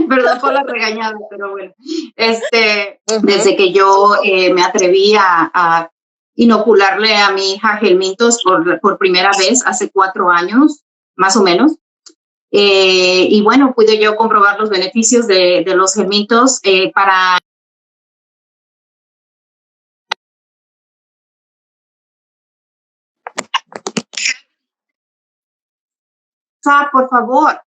Perdón por la regañada, pero bueno. Desde que yo me atreví a inocularle a mi hija gelmintos por primera vez hace 4 años, más o menos. Y bueno, pude yo comprobar los beneficios de los gelmintos para... Por favor.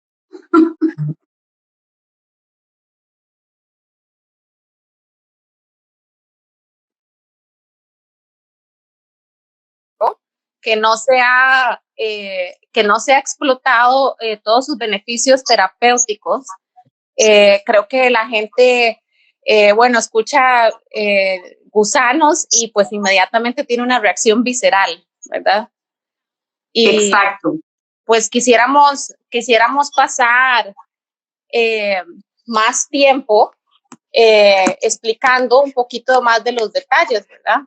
Que no se ha explotado todos sus beneficios terapéuticos. Creo que la gente, escucha gusanos y pues inmediatamente tiene una reacción visceral, ¿verdad? Y exacto. Pues quisiéramos pasar más tiempo explicando un poquito más de los detalles, ¿verdad?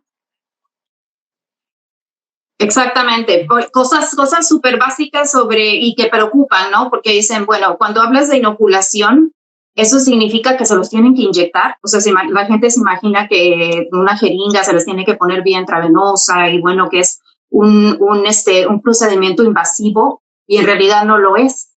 Exactamente, cosas súper básicas y que preocupan, ¿no? Porque dicen, bueno, cuando hablas de inoculación, eso significa que se los tienen que inyectar. O sea, la gente se imagina que una jeringa se les tiene que poner vía intravenosa y bueno, que es un procedimiento invasivo, y en realidad no lo es.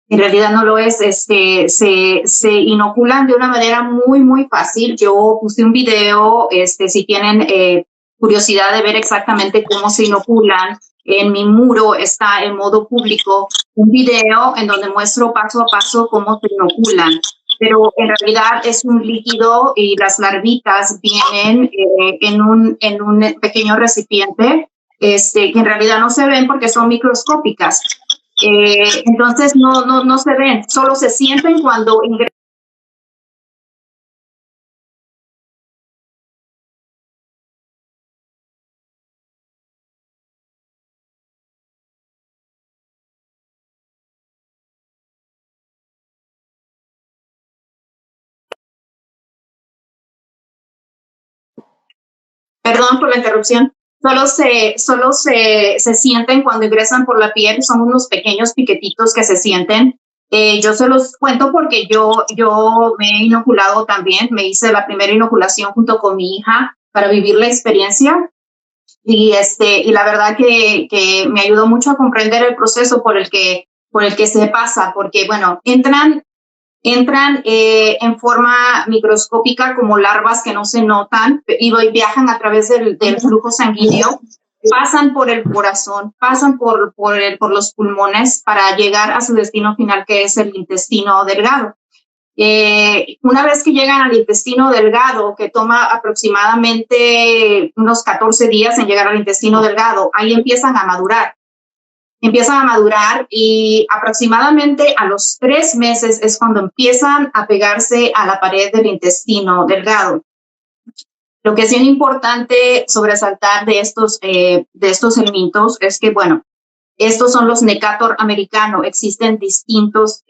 En realidad no lo es. Se inoculan de una manera muy, muy fácil. Yo puse un video, si tienen curiosidad de ver exactamente cómo se inoculan, en mi muro está en modo público un video en donde muestro paso a paso cómo se inoculan. Pero en realidad es un líquido y las larvitas vienen en un pequeño recipiente que en realidad no se ven porque son microscópicas. Entonces no se ven, solo se sienten cuando ingresan. Perdón por la interrupción. Solo se sienten cuando ingresan por la piel, son unos pequeños piquetitos que se sienten. Yo se los cuento porque yo me he inoculado también, me hice la primera inoculación junto con mi hija para vivir la experiencia, y la verdad que me ayudó mucho a comprender el proceso por el que se pasa, porque bueno, entran en forma microscópica como larvas que no se notan y viajan a través del flujo sanguíneo, pasan por el corazón, pasan por los pulmones para llegar a su destino final, que es el intestino delgado. Una vez que llegan al intestino delgado, que toma aproximadamente unos 14 días en llegar al intestino delgado, ahí empiezan a madurar. Y aproximadamente a los 3 meses es cuando empiezan a pegarse a la pared del intestino delgado. Lo que es bien importante sobresaltar de estos helmintos es que, bueno, estos son los Necator americano. Existen distintos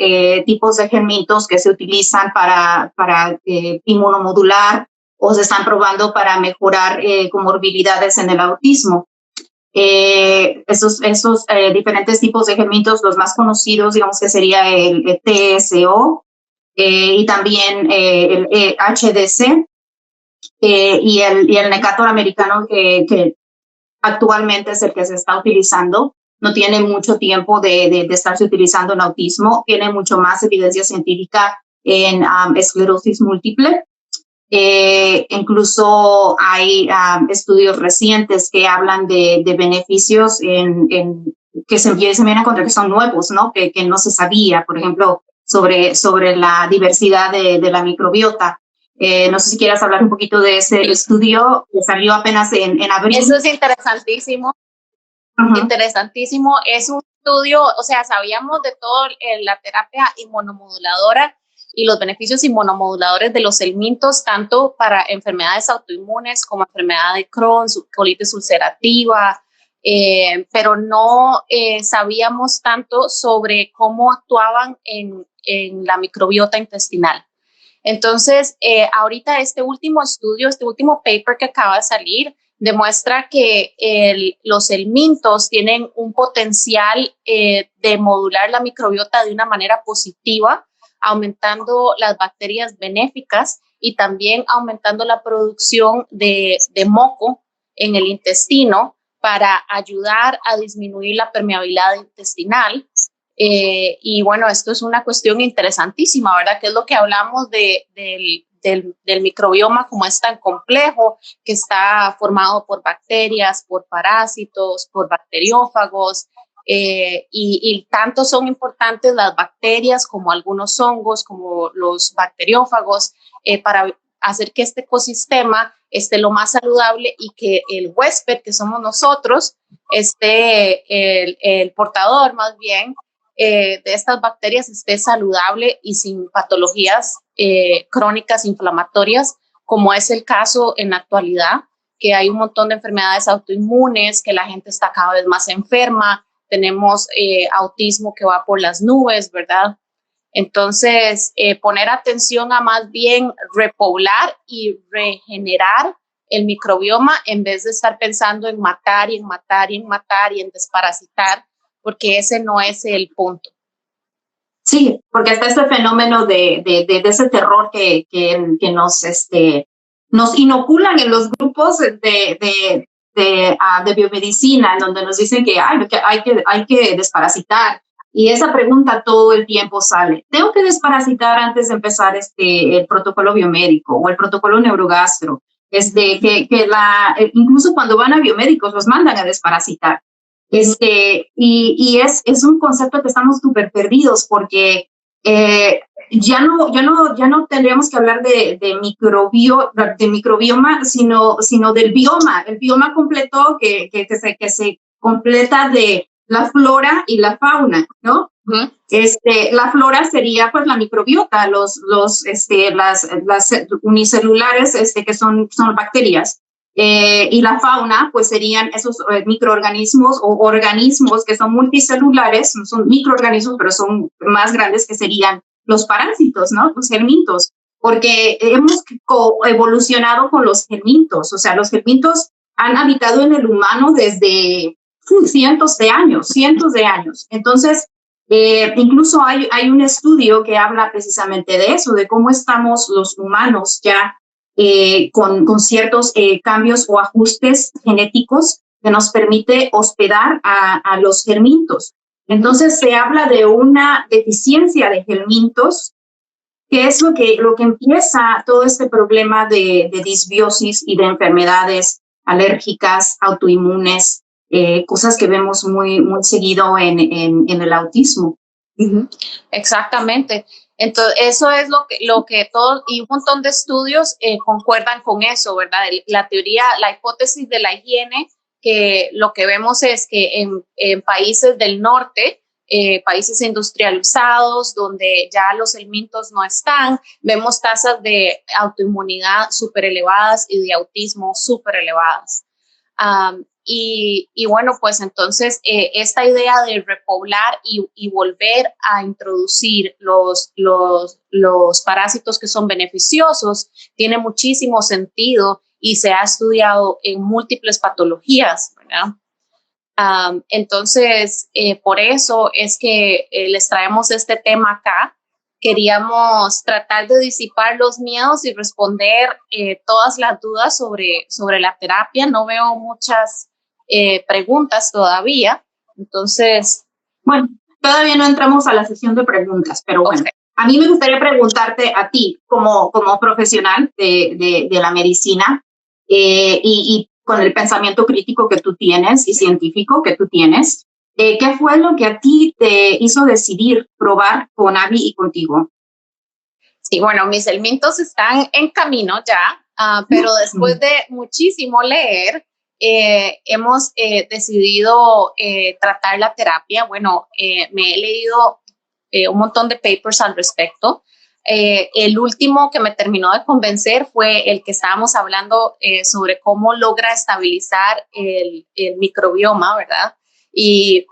tipos de helmintos que se utilizan para inmunomodular, o se están probando para mejorar comorbilidades en el autismo. Estos diferentes tipos de helmintos, los más conocidos, digamos que sería el TSO y también el HDC y el Necator americano, que actualmente es el que se está utilizando. No tiene mucho tiempo de estarse utilizando en autismo, tiene mucho más evidencia científica en esclerosis múltiple. Incluso hay estudios recientes que hablan de beneficios que se vienen a encontrar, que son nuevos, ¿no? Que no se sabía, por ejemplo, sobre la diversidad de la microbiota. No sé si quieras hablar un poquito de ese estudio que salió apenas en abril. Eso es interesantísimo. Interesantísimo. Es un estudio, o sea, sabíamos de todo la terapia inmunomoduladora y los beneficios inmunomoduladores de los helmintos, tanto para enfermedades autoinmunes como enfermedad de Crohn, colitis ulcerativa, pero no sabíamos tanto sobre cómo actuaban en la microbiota intestinal. Entonces, ahorita este último estudio, este último paper que acaba de salir, demuestra que los helmintos tienen un potencial de modular la microbiota de una manera positiva aumentando las bacterias benéficas y también aumentando la producción de moco en el intestino para ayudar a disminuir la permeabilidad intestinal. Y bueno, esto es una cuestión interesantísima, ¿verdad? Que es lo que hablamos del microbioma, como es tan complejo, que está formado por bacterias, por parásitos, por bacteriófagos, y tanto son importantes las bacterias como algunos hongos, como los bacteriófagos, para hacer que este ecosistema esté lo más saludable y que el huésped, que somos nosotros, esté el portador más bien de estas bacterias, esté saludable y sin patologías crónicas inflamatorias, como es el caso en la actualidad, que hay un montón de enfermedades autoinmunes, que la gente está cada vez más enferma, tenemos autismo que va por las nubes, ¿verdad? Entonces, poner atención a más bien repoblar y regenerar el microbioma en vez de estar pensando en matar y en matar y en matar y en desparasitar, porque ese no es el punto. Sí, porque está este fenómeno de ese terror que nos inoculan en los grupos de biomedicina, en donde nos dicen que hay que desparasitar. Y esa pregunta todo el tiempo sale. ¿Tengo que desparasitar antes de empezar el protocolo biomédico o el protocolo neurogastro? Incluso cuando van a biomédicos los mandan a desparasitar. Y es un concepto que estamos súper perdidos porque ya no tendríamos que hablar de microbioma, sino del bioma, el bioma completo que se completa de la flora y la fauna, ¿no? Uh-huh. La flora sería pues la microbiota, las unicelulares que son bacterias. Y la fauna, pues serían esos microorganismos o organismos que son multicelulares, no son microorganismos, pero son más grandes, que serían los parásitos, ¿no? Los gelmintos, porque hemos evolucionado con los gelmintos, o sea, los gelmintos han habitado en el humano desde cientos de años. Entonces, incluso hay un estudio que habla precisamente de eso, de cómo estamos los humanos ya con ciertos cambios o ajustes genéticos que nos permite hospedar a los gelmintos. Entonces se habla de una deficiencia de gelmintos, que es lo que empieza todo este problema de disbiosis y de enfermedades alérgicas, autoinmunes, cosas que vemos muy, muy seguido en el autismo. Uh-huh. Exactamente. Entonces, eso es lo que todos, y un montón de estudios concuerdan con eso, ¿verdad? La teoría, la hipótesis de la higiene, que lo que vemos es que en países del norte, países industrializados, donde ya los helmintos no están, vemos tasas de autoinmunidad súper elevadas y de autismo súper elevadas. Y bueno, pues entonces esta idea de repoblar y volver a introducir los parásitos que son beneficiosos tiene muchísimo sentido y se ha estudiado en múltiples patologías, ¿verdad? Entonces, por eso es que les traemos este tema acá. Queríamos tratar de disipar los miedos y responder todas las dudas sobre la terapia. No veo muchas preguntas todavía. Entonces, bueno, todavía no entramos a la sesión de preguntas, pero bueno, okay. A mí me gustaría preguntarte a ti como profesional de la medicina y con el pensamiento crítico que tú tienes y científico que tú tienes, ¿qué fue lo que a ti te hizo decidir probar con Abby y contigo? Sí, bueno, mis helmintos están en camino ya, pero después de muchísimo leer, hemos decidido tratar la terapia. Bueno, me he leído un montón de papers al respecto. El último que me terminó de convencer fue el que estábamos hablando sobre cómo logra estabilizar el microbioma, ¿verdad? Y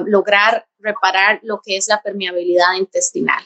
lograr reparar lo que es la permeabilidad intestinal.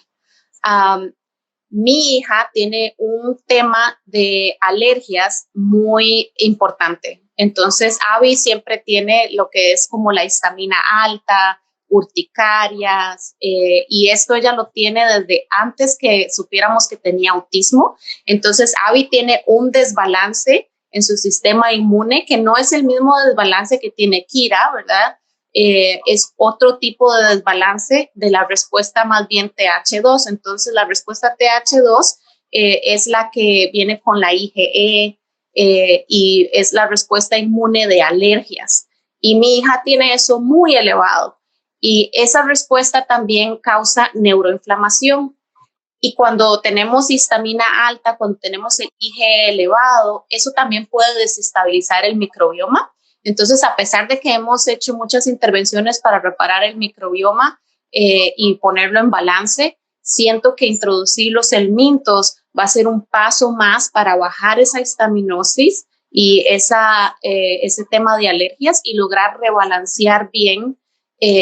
Mi hija tiene un tema de alergias muy importante. Entonces, Abby siempre tiene lo que es como la histamina alta, urticarias, y esto ella lo tiene desde antes que supiéramos que tenía autismo. Entonces, Abby tiene un desbalance en su sistema inmune que no es el mismo desbalance que tiene Kira, ¿verdad? Es otro tipo de desbalance de la respuesta más bien TH2. Entonces, la respuesta TH2 es la que viene con la IgE y es la respuesta inmune de alergias. Y mi hija tiene eso muy elevado. Y esa respuesta también causa neuroinflamación. Y cuando tenemos histamina alta, cuando tenemos el IgE elevado, eso también puede desestabilizar el microbioma. Entonces, a pesar de que hemos hecho muchas intervenciones para reparar el microbioma y ponerlo en balance, siento que introducir los helmintos va a ser un paso más para bajar esa histaminosis y ese tema de alergias y lograr rebalancear bien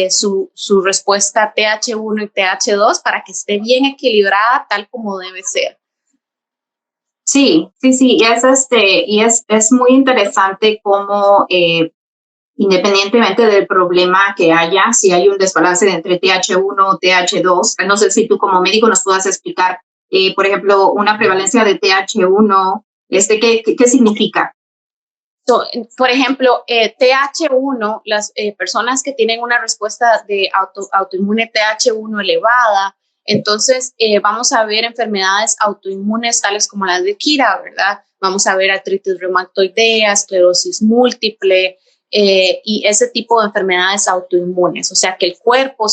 su respuesta TH1 y TH2 para que esté bien equilibrada tal como debe ser. Sí, es muy interesante cómo independientemente del problema que haya, si hay un desbalance entre TH1 o TH2, no sé si tú como médico nos puedas explicar, por ejemplo, una prevalencia de TH1, ¿qué significa? Por ejemplo, TH1, las personas que tienen una respuesta de autoinmune TH1 elevada, entonces vamos a ver enfermedades autoinmunes tales como las de Kira, ¿verdad? Vamos a ver artritis reumatoidea, esclerosis múltiple y ese tipo de enfermedades autoinmunes. O sea que el cuerpo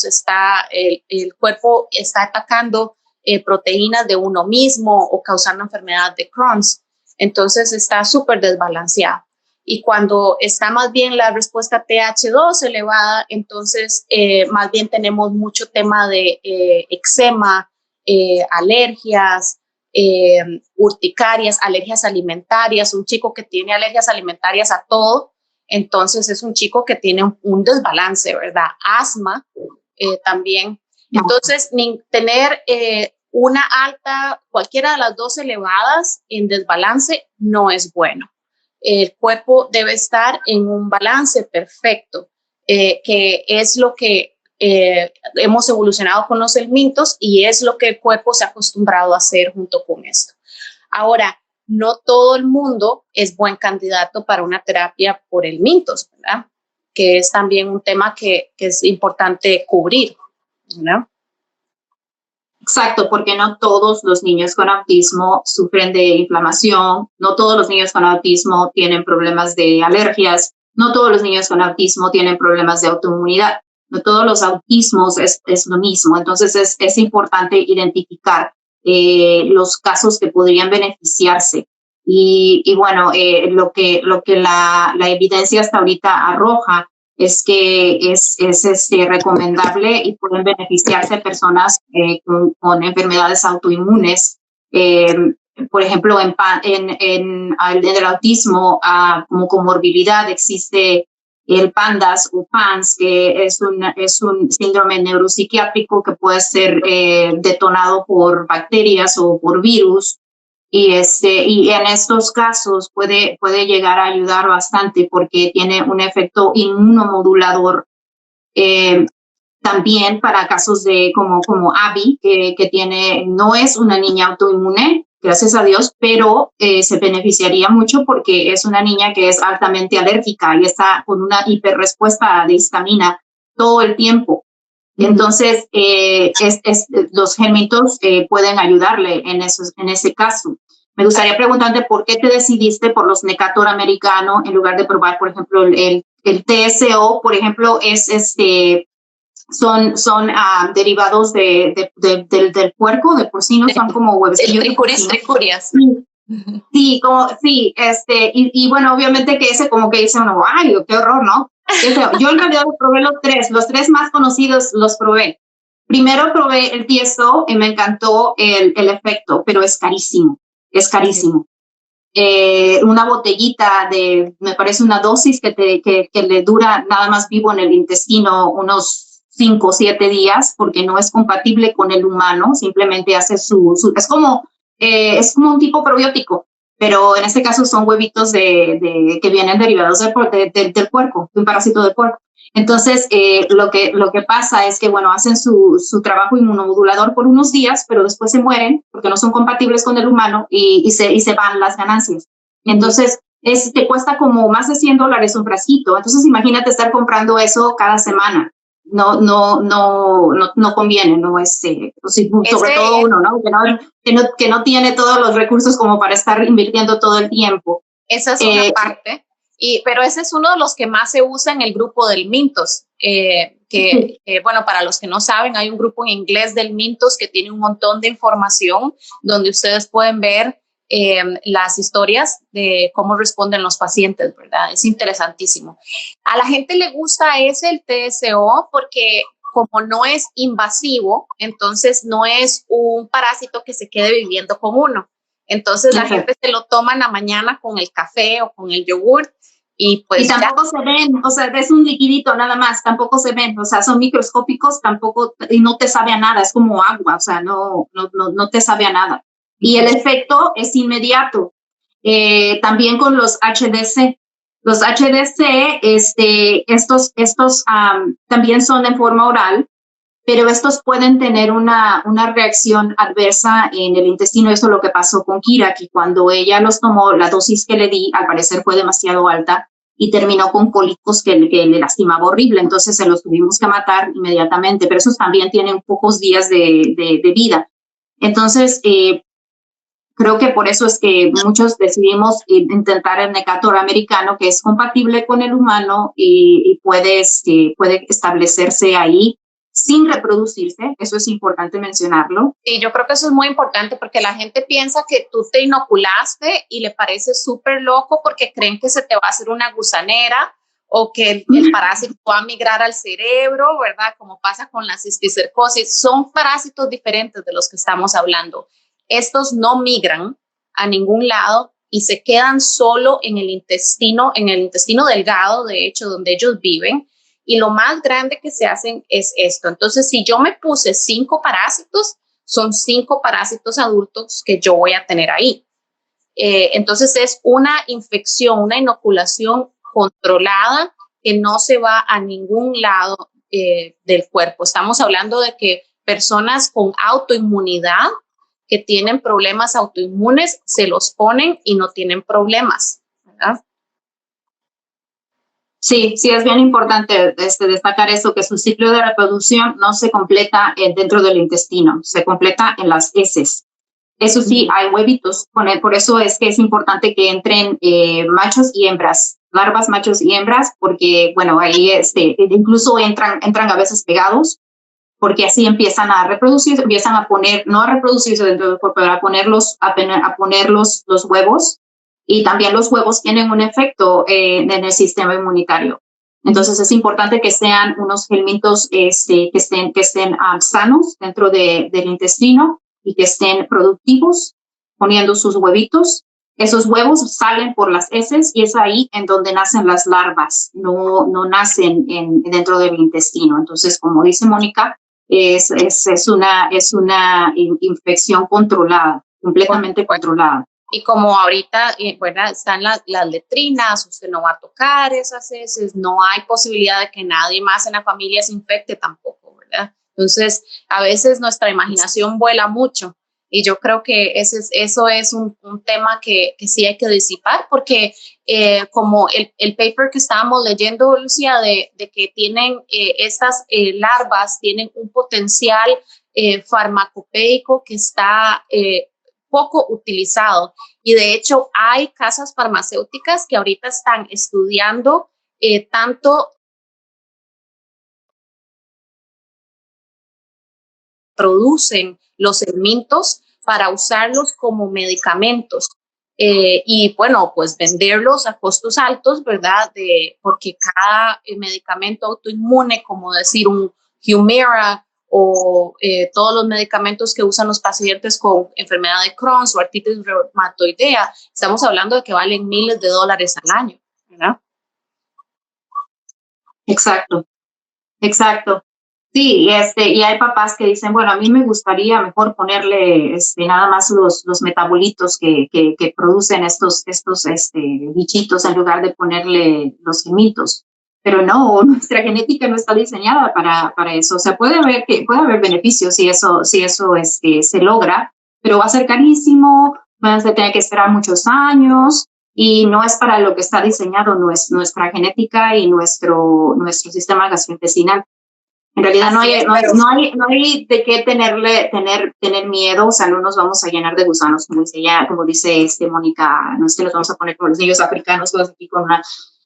está atacando proteínas de uno mismo o causando enfermedad de Crohn's. Entonces está súper desbalanceado. Y cuando está más bien la respuesta TH2 elevada, entonces más bien tenemos mucho tema de eczema, alergias, urticarias, alergias alimentarias. Un chico que tiene alergias alimentarias a todo, entonces es un chico que tiene un desbalance, ¿verdad? Asma también. Entonces, tener una alta, cualquiera de las dos elevadas en desbalance no es bueno. El cuerpo debe estar en un balance perfecto, que es lo que hemos evolucionado con los helmintos y es lo que el cuerpo se ha acostumbrado a hacer junto con esto. Ahora, no todo el mundo es buen candidato para una terapia por helmintos, ¿verdad? Que es también un tema que es importante cubrir, ¿verdad? Exacto, porque no todos los niños con autismo sufren de inflamación, no todos los niños con autismo tienen problemas de alergias, no todos los niños con autismo tienen problemas de autoinmunidad, no todos los autismos es lo mismo. Entonces es importante identificar los casos que podrían beneficiarse. Y bueno, lo que la evidencia hasta ahorita arroja es que es recomendable y pueden beneficiarse personas con enfermedades autoinmunes. Por ejemplo, en el autismo, como comorbilidad existe el PANDAS o PANS, que es un síndrome neuropsiquiátrico que puede ser detonado por bacterias o por virus. Y en estos casos puede llegar a ayudar bastante porque tiene un efecto inmunomodulador. También para casos de como Abby, que no es una niña autoinmune, gracias a Dios, pero se beneficiaría mucho porque es una niña que es altamente alérgica y está con una hiperrespuesta de histamina todo el tiempo. Entonces, los helmintos pueden ayudarle en ese caso. Me gustaría preguntarte por qué te decidiste por los Necator americano en lugar de probar, por ejemplo, el TSO, por ejemplo, son derivados del puerco, del porcino, son como huevecillos. Tricurias. Sí, y bueno, obviamente que ese como que dice uno, ay, qué horror, ¿no? Yo en realidad probé los tres más conocidos los probé. Primero probé el TSO y me encantó el efecto, pero es carísimo. Una botellita me parece una dosis que le dura nada más vivo en el intestino unos 5 o 7 días, porque no es compatible con el humano, simplemente hace es como un tipo probiótico, pero en este caso son huevitos que vienen derivados del puerco, de un parásito del puerco. Entonces, lo que pasa es que, bueno, hacen su trabajo inmunomodulador por unos días, pero después se mueren porque no son compatibles con el humano y se van las ganancias. Entonces, te cuesta como más de $100 un frasquito. Entonces, imagínate estar comprando eso cada semana. No conviene, no es, sobre todo uno, ¿no? Que no tiene todos los recursos como para estar invirtiendo todo el tiempo. Esa es una parte. Pero ese es uno de los que más se usa en el grupo del Mintos, bueno, para los que no saben, hay un grupo en inglés del Mintos que tiene un montón de información donde ustedes pueden ver las historias de cómo responden los pacientes, ¿verdad? Es interesantísimo. A la gente le gusta el TSO porque como no es invasivo, entonces no es un parásito que se quede viviendo con uno. Entonces la gente se lo toma en la mañana con el café o con el yogur. Y tampoco se ven, o sea, es un liquidito nada más, tampoco se ven, o sea, son microscópicos, tampoco, y no te sabe a nada, es como agua, o sea, no te sabe a nada. Y el efecto es inmediato. También con los HDC. Los HDC, estos también son en forma oral, pero estos pueden tener una reacción adversa en el intestino. Eso es lo que pasó con Kira, que cuando ella los tomó, la dosis que le di, al parecer fue demasiado alta y terminó con cólicos que le lastimaba horrible. Entonces se los tuvimos que matar inmediatamente, pero esos también tienen pocos días de vida. Entonces, creo que por eso es que muchos decidimos intentar el Necator americano, que es compatible con el humano y puede establecerse ahí sin reproducirse. Eso es importante mencionarlo. Y yo creo que eso es muy importante porque la gente piensa que tú te inoculaste y le parece súper loco porque creen que se te va a hacer una gusanera o que el parásito va a migrar al cerebro, ¿verdad? Como pasa con la cisticercosis. Son parásitos diferentes de los que estamos hablando. Estos no migran a ningún lado y se quedan solo en el intestino delgado, de hecho, donde ellos viven. Y lo más grande que se hacen es esto. Entonces, si yo me puse 5 parásitos, son 5 parásitos adultos que yo voy a tener ahí. Entonces, es una infección, una inoculación controlada que no se va a ningún lado del cuerpo. Estamos hablando de que personas con autoinmunidad, que tienen problemas autoinmunes, se los ponen y no tienen problemas, ¿verdad? Sí, es bien importante destacar eso, que su ciclo de reproducción no se completa dentro del intestino, se completa en las heces. Eso sí, hay huevitos, por eso es que es importante que entren machos y hembras, larvas, machos y hembras, porque, bueno, ahí incluso entran a veces pegados, porque así empiezan a reproducirse, empiezan a poner, no a reproducirse dentro del cuerpo, pero a poner los huevos. Y también los huevos tienen un efecto en el sistema inmunitario. Entonces es importante que sean unos gelmitos que estén sanos dentro del intestino y que estén productivos, poniendo sus huevitos. Esos huevos salen por las heces y es ahí en donde nacen las larvas, no nacen dentro del intestino. Entonces, como dice Mónica, es una infección controlada, completamente controlada. Y como ahorita, bueno, están las letrinas, usted no va a tocar esas heces, no hay posibilidad de que nadie más en la familia se infecte tampoco, ¿verdad? Entonces, a veces nuestra imaginación vuela mucho y yo creo que eso es un tema que sí hay que disipar porque como el paper que estábamos leyendo, Lucía, de que tienen estas larvas, tienen un potencial farmacopeico que está poco utilizado y de hecho hay casas farmacéuticas que ahorita están estudiando tanto producen los helmintos para usarlos como medicamentos y bueno, pues venderlos a costos altos, ¿verdad? Porque cada medicamento autoinmune, como decir un Humira o todos los medicamentos que usan los pacientes con enfermedad de Crohn o artritis reumatoidea, estamos hablando de que valen miles de dólares al año, ¿verdad? Exacto. Sí, y hay papás que dicen, bueno, a mí me gustaría mejor ponerle nada más los metabolitos que producen estos bichitos en lugar de ponerle los gemitos. pero no, nuestra genética no está diseñada para eso. O sea, puede haber beneficios si eso se logra, pero va a ser carísimo, van a tener que esperar muchos años y no es para lo que está diseñado nuestra genética y nuestro sistema gastrointestinal. En realidad no hay de qué tener miedo, o sea, no nos vamos a llenar de gusanos, como dice Mónica, no es que nos vamos a poner como los niños africanos, todos aquí con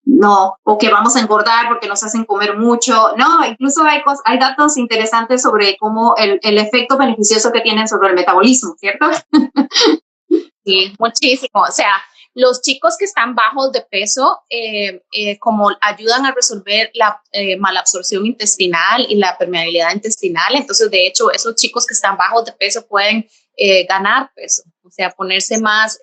no, o que vamos a engordar porque nos hacen comer mucho, no, incluso hay datos interesantes sobre cómo el efecto beneficioso que tienen sobre el metabolismo, ¿cierto? Sí, muchísimo, o sea, los chicos que están bajos de peso, como ayudan a resolver la malabsorción intestinal y la permeabilidad intestinal, entonces de hecho esos chicos que están bajos de peso pueden ganar peso, o sea, ponerse más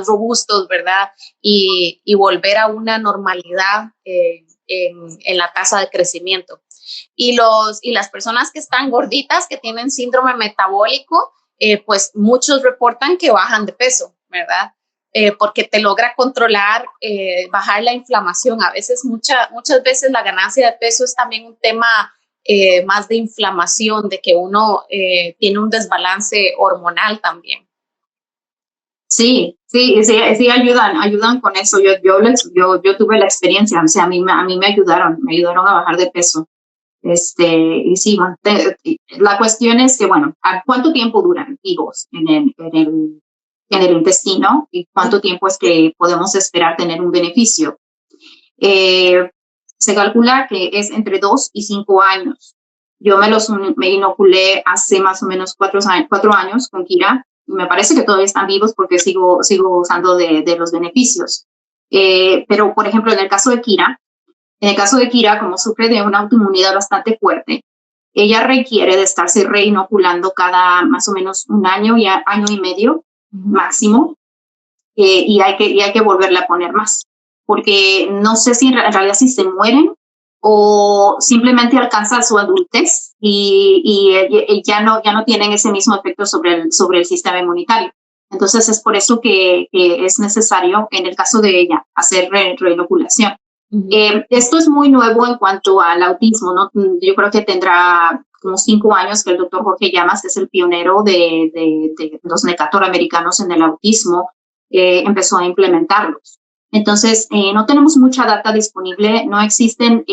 robustos, ¿verdad? Y volver a una normalidad en la tasa de crecimiento. Y las personas que están gorditas, que tienen síndrome metabólico, pues muchos reportan que bajan de peso, ¿verdad? Porque te logra controlar, bajar la inflamación. A veces, muchas veces la ganancia de peso es también un tema más de inflamación, de que uno tiene un desbalance hormonal también. Sí, ayudan con eso. Yo tuve la experiencia, o sea, a mí me ayudaron a bajar de peso. Y sí, bueno, la cuestión es que, bueno, ¿a cuánto tiempo duran vivos en el intestino y cuánto tiempo es que podemos esperar tener un beneficio? Se calcula que es entre 2 y 5 años. Yo me inoculé hace más o menos 4 años con Kira. Me parece que todavía están vivos porque sigo usando de los beneficios. Pero, por ejemplo, en el caso de Kira, como sufre de una autoinmunidad bastante fuerte, ella requiere de estarse reinoculando cada más o menos un año y año y medio máximo, y hay que volverle a poner más, porque no sé si en realidad si se mueren o simplemente alcanza su adultez y ya no tienen ese mismo efecto sobre el sistema inmunitario. Entonces es por eso que es necesario, en el caso de ella, hacer reinoculación. Esto es muy nuevo en cuanto al autismo, ¿no? Yo creo que tendrá como 5 años que el doctor Jorge Llamas, que es el pionero de los Necator americanos en el autismo, empezó a implementarlos. Entonces, no tenemos mucha data disponible, no existen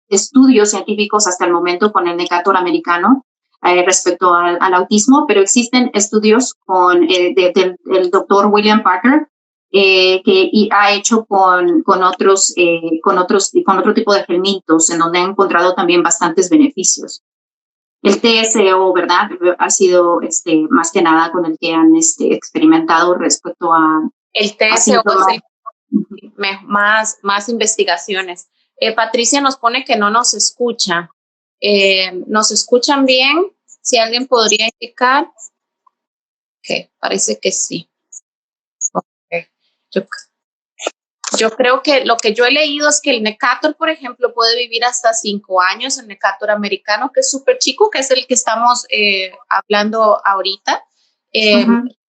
estudios científicos hasta el momento con el Necator americano respecto al autismo, pero existen estudios del doctor William Parker, que ha hecho con otro tipo de fermentos, en donde ha encontrado también bastantes beneficios. El TSO, ¿verdad? Ha sido más que nada con el que han experimentado respecto a... El TSO es más investigaciones. Patricia nos pone que no nos escucha. ¿Nos escuchan bien? Si alguien podría indicar. Ok, parece que sí. Okay. Yo creo que lo que yo he leído es que el Necator, por ejemplo, puede vivir hasta 5 años, el Necator americano, que es súper chico, que es el que estamos hablando ahorita.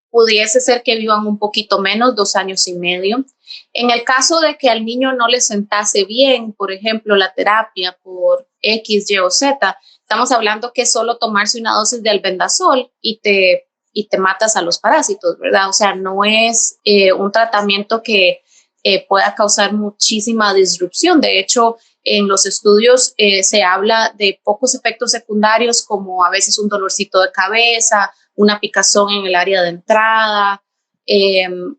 Pudiese ser que vivan un poquito menos, 2 años y medio. En el caso de que al niño no le sentase bien, por ejemplo, la terapia por X, Y o Z, estamos hablando que es solo tomarse una dosis de albendazol y te matas a los parásitos, ¿verdad? O sea, no es un tratamiento que pueda causar muchísima disrupción. De hecho, en los estudios se habla de pocos efectos secundarios, como a veces un dolorcito de cabeza, una picazón en el área de entrada,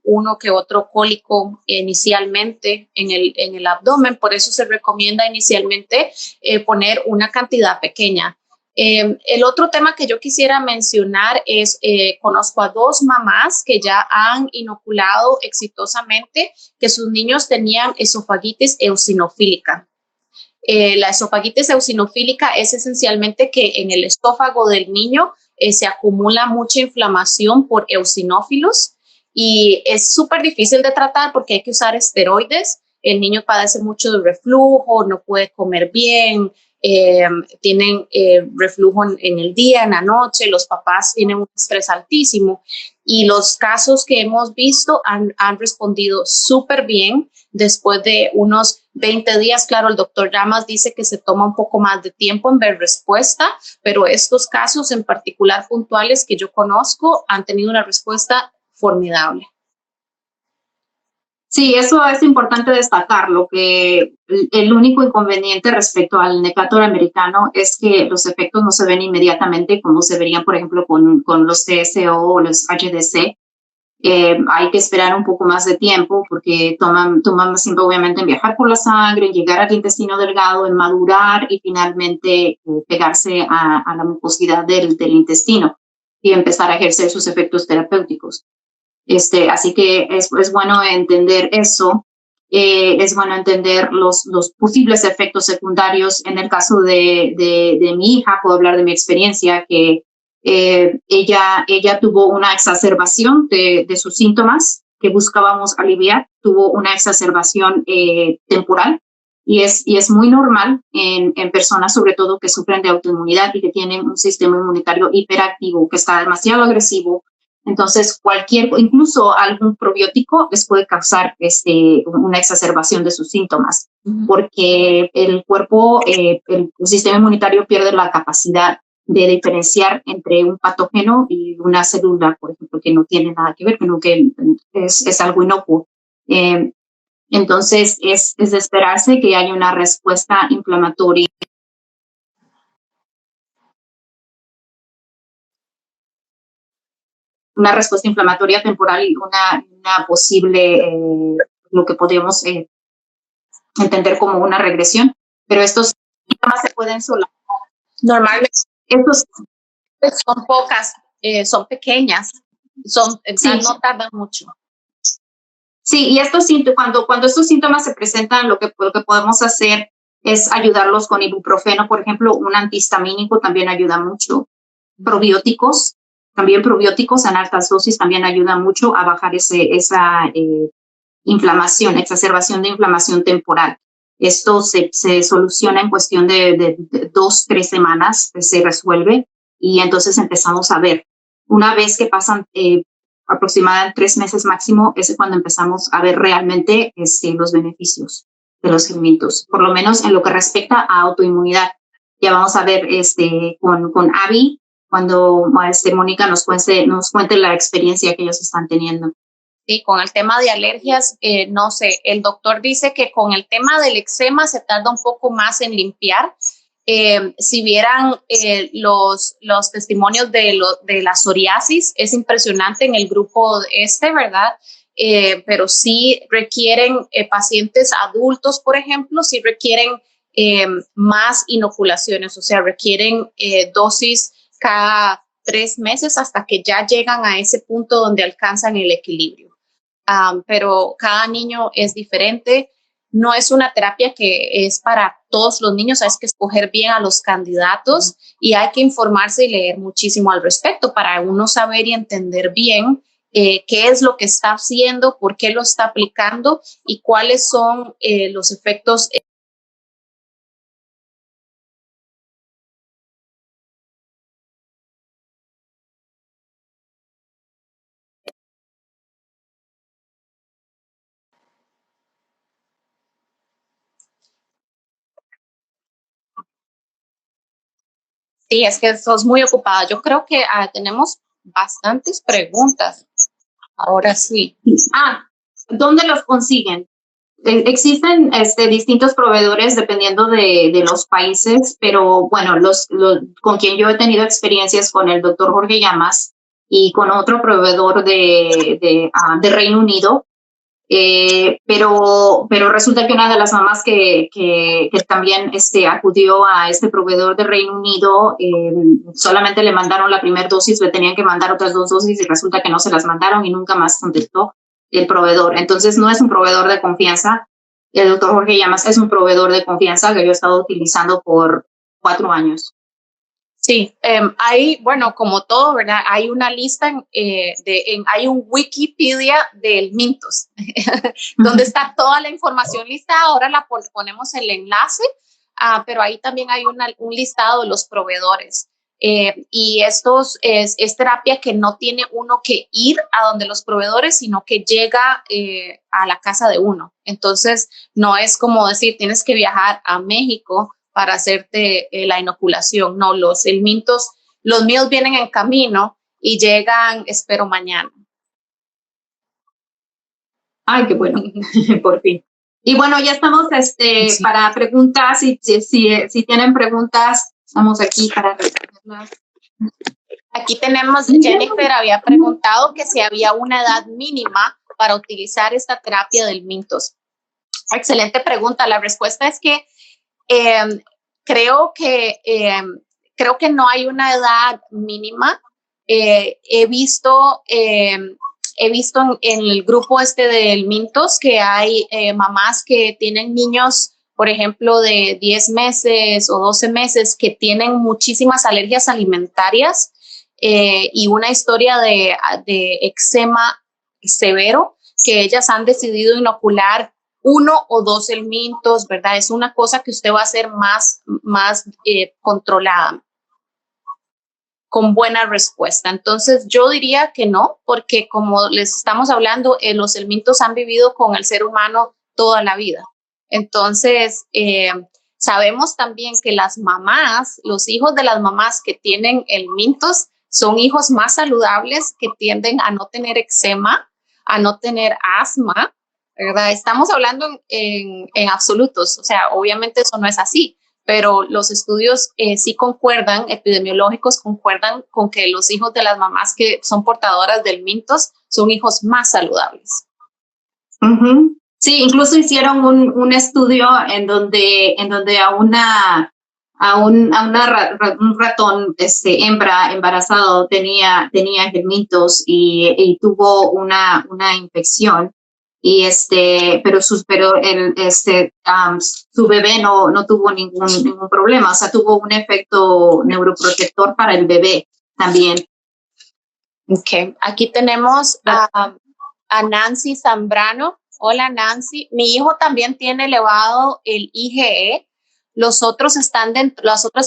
uno que otro cólico inicialmente en el abdomen. Por eso se recomienda inicialmente poner una cantidad pequeña. El otro tema que yo quisiera mencionar es, conozco a 2 mamás que ya han inoculado exitosamente que sus niños tenían esofagitis eosinofílica. La esofagitis eosinofílica es esencialmente que en el esófago del niño se acumula mucha inflamación por eosinófilos y es súper difícil de tratar porque hay que usar esteroides. El niño padece mucho de reflujo, no puede comer bien, tienen reflujo en el día, en la noche, los papás tienen un estrés altísimo y los casos que hemos visto han respondido súper bien después de unos 20 días, claro, el doctor Llamas dice que se toma un poco más de tiempo en ver respuesta, pero estos casos en particular puntuales que yo conozco han tenido una respuesta formidable. Sí, eso es importante destacarlo, que el único inconveniente respecto al Necator americano es que los efectos no se ven inmediatamente como se verían, por ejemplo, con los TSO o los HDC. Hay que esperar un poco más de tiempo porque toman más tiempo obviamente en viajar por la sangre, en llegar al intestino delgado, en madurar y finalmente pegarse a la mucosidad del intestino y empezar a ejercer sus efectos terapéuticos. Así que es bueno entender eso. Es bueno entender los posibles efectos secundarios. En el caso de mi hija, puedo hablar de mi experiencia, que ella tuvo una exacerbación de sus síntomas que buscábamos aliviar, tuvo una exacerbación temporal y es muy normal en personas sobre todo que sufren de autoinmunidad y que tienen un sistema inmunitario hiperactivo, que está demasiado agresivo. Entonces, incluso algún probiótico les puede causar una exacerbación de sus síntomas, porque el cuerpo, el sistema inmunitario pierde la capacidad de diferenciar entre un patógeno y una célula, por ejemplo, que no tiene nada que ver, que es algo inocuo. Entonces, es de esperarse que haya una respuesta inflamatoria. Una respuesta inflamatoria temporal y una posible, lo que podríamos entender como una regresión, pero estos síntomas se pueden solapar. Normalmente estos son pocas, son pequeñas, sí, no tardan mucho. Sí, y cuando estos síntomas se presentan, lo que podemos hacer es ayudarlos con ibuprofeno, por ejemplo, un antihistamínico también ayuda mucho. Probióticos, en altas dosis también ayudan mucho a bajar esa inflamación, exacerbación de inflamación temporal. Esto se soluciona en cuestión de 2-3 semanas, se resuelve y entonces empezamos a ver. Una vez que pasan aproximadamente 3 meses máximo, es cuando empezamos a ver realmente los beneficios de los alimentos, por lo menos en lo que respecta a autoinmunidad. Ya vamos a ver con Abby, cuando Mónica nos cuente la experiencia que ellos están teniendo. Sí, con el tema de alergias, no sé, el doctor dice que con el tema del eczema se tarda un poco más en limpiar. Si vieran los testimonios de la psoriasis, es impresionante en el grupo ¿verdad? Pero sí requieren pacientes adultos, por ejemplo, sí requieren más inoculaciones, o sea, requieren dosis cada 3 meses hasta que ya llegan a ese punto donde alcanzan el equilibrio. Pero cada niño es diferente. No es una terapia que es para todos los niños, hay que escoger bien a los candidatos y hay que informarse y leer muchísimo al respecto para uno saber y entender bien qué es lo que está haciendo, por qué lo está aplicando y cuáles son los efectos. Sí, es que sos muy ocupada. Yo creo que tenemos bastantes preguntas. Ahora sí. ¿Dónde los consiguen? Existen distintos proveedores dependiendo de los países, pero bueno, con quien yo he tenido experiencias con el doctor Jorge Llamas y con otro proveedor de Reino Unido. Pero resulta que una de las mamás que también acudió a este proveedor de Reino Unido, solamente le mandaron la primera dosis, le tenían que mandar otras 2 dosis y resulta que no se las mandaron y nunca más contestó el proveedor. Entonces no es un proveedor de confianza. El doctor Jorge Llamas es un proveedor de confianza que yo he estado utilizando por 4 años. Sí, hay, bueno, como todo, ¿verdad? Hay una lista, hay un Wikipedia del Mintos, donde está toda la información listada. Ahora ponemos el enlace, pero ahí también hay un listado de los proveedores. Y es terapia que no tiene uno que ir a donde los proveedores, sino que llega a la casa de uno. Entonces, no es como decir, tienes que viajar a México para hacerte la inoculación. No, los míos vienen en camino y llegan, espero, mañana. Ay, qué bueno, por fin. Y bueno, ya estamos sí, para preguntas, si tienen preguntas, estamos aquí para responderlas. Aquí tenemos, Jennifer había preguntado que si había una edad mínima para utilizar esta terapia del Mintos. Excelente pregunta. La respuesta es que creo que no hay una edad mínima. He visto en el grupo del Mintos que hay mamás que tienen niños, por ejemplo, de 10 meses o 12 meses que tienen muchísimas alergias alimentarias y una historia de eczema severo que ellas han decidido inocular 1 o 2 helmintos, ¿verdad? Es una cosa que usted va a hacer más controlada, con buena respuesta. Entonces, yo diría que no, porque como les estamos hablando, los helmintos han vivido con el ser humano toda la vida. Entonces, sabemos también que las mamás, los hijos de las mamás que tienen helmintos, son hijos más saludables que tienden a no tener eczema, a no tener asma, ¿verdad? Estamos hablando en absolutos, o sea, obviamente eso no es así, pero los estudios sí concuerdan, epidemiológicos concuerdan con que los hijos de las mamás que son portadoras del Mintos son hijos más saludables. Uh-huh. Sí, incluso hicieron un estudio en donde a un ratón hembra embarazado tenía helmintos y tuvo una infección y pero su bebé no tuvo ningún problema, o sea, tuvo un efecto neuroprotector para el bebé también. Okay. Aquí tenemos a Nancy Zambrano. Hola, Nancy. Mi hijo también tiene elevado el IgE. Las otras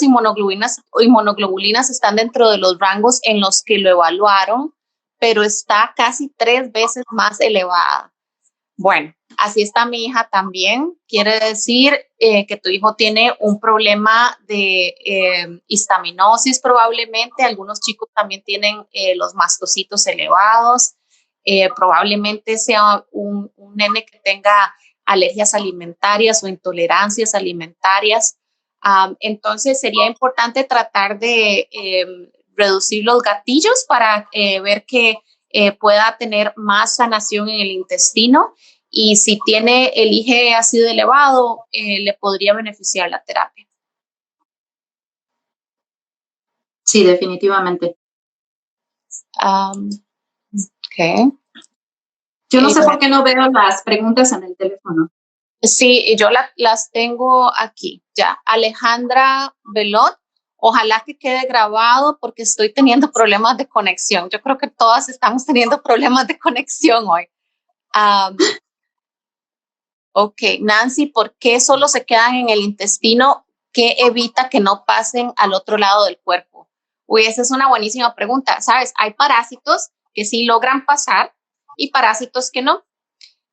inmunoglobulinas están dentro de los rangos en los que lo evaluaron, pero está casi 3 veces más elevada. Bueno, así está mi hija también. Quiere decir que tu hijo tiene un problema de histaminosis probablemente. Algunos chicos también tienen los mastocitos elevados. Probablemente sea un nene que tenga alergias alimentarias o intolerancias alimentarias. Entonces sería importante tratar de reducir los gatillos para ver que pueda tener más sanación en el intestino, y si tiene el IgE ácido elevado, le podría beneficiar la terapia. Sí, definitivamente. Okay. Yo no sé por qué no veo las preguntas en el teléfono. Sí, yo las tengo aquí ya. Alejandra Belot, ojalá que quede grabado porque estoy teniendo problemas de conexión. Yo creo que todas estamos teniendo problemas de conexión hoy. Ok, Nancy, ¿por qué solo se quedan en el intestino? ¿Qué evita que no pasen al otro lado del cuerpo? Uy, esa es una buenísima pregunta. ¿Sabes? Hay parásitos que sí logran pasar y parásitos que no.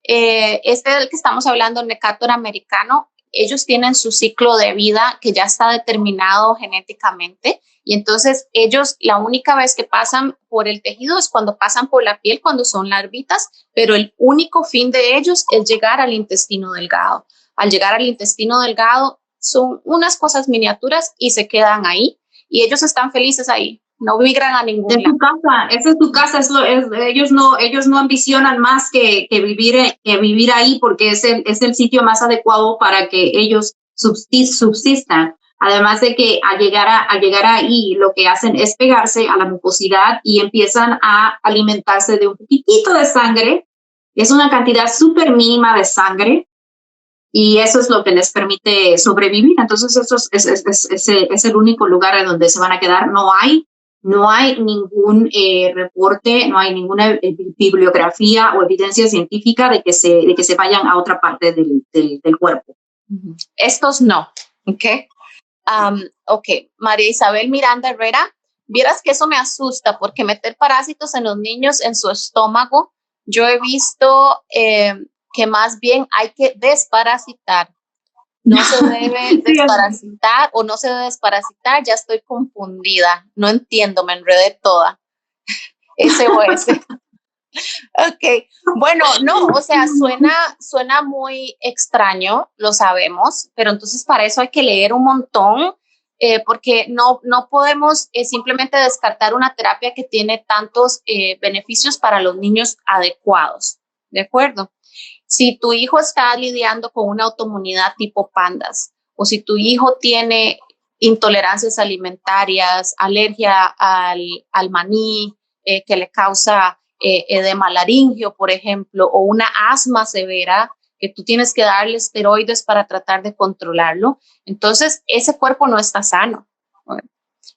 Del que estamos hablando, el Necator americano, ellos tienen su ciclo de vida que ya está determinado genéticamente, y entonces ellos la única vez que pasan por el tejido es cuando pasan por la piel, cuando son larvitas, pero el único fin de ellos es llegar al intestino delgado. Al llegar al intestino delgado son unas cosas miniaturas y se quedan ahí, y ellos están felices ahí. No migran a ningún lado. Tu casa, esa es tu casa, ellos no ambicionan más que vivir ahí, porque es el sitio más adecuado para que ellos subsistan. Además de que al llegar ahí, lo que hacen es pegarse a la mucosidad y empiezan a alimentarse de un poquitito de sangre. Es una cantidad súper mínima de sangre, y eso es lo que les permite sobrevivir. Entonces, eso es el único lugar en donde se van a quedar. No hay ningún reporte, no hay ninguna bibliografía o evidencia científica de que se vayan a otra parte del cuerpo. Estos no, ¿ok? Ok, María Isabel Miranda Herrera, vieras que eso me asusta porque meter parásitos en los niños en su estómago, yo he visto que más bien hay que desparasitar. No se debe desparasitar o no se debe desparasitar, ya estoy confundida, no entiendo, me enredé toda. SOS. Ok, bueno, no, o sea, suena muy extraño, lo sabemos, pero entonces para eso hay que leer un montón, porque no podemos simplemente descartar una terapia que tiene tantos beneficios para los niños adecuados, ¿de acuerdo? Si tu hijo está lidiando con una autoinmunidad tipo pandas, o si tu hijo tiene intolerancias alimentarias, alergia al maní, que le causa edema laringio, por ejemplo, o una asma severa, que tú tienes que darle esteroides para tratar de controlarlo, entonces ese cuerpo no está sano.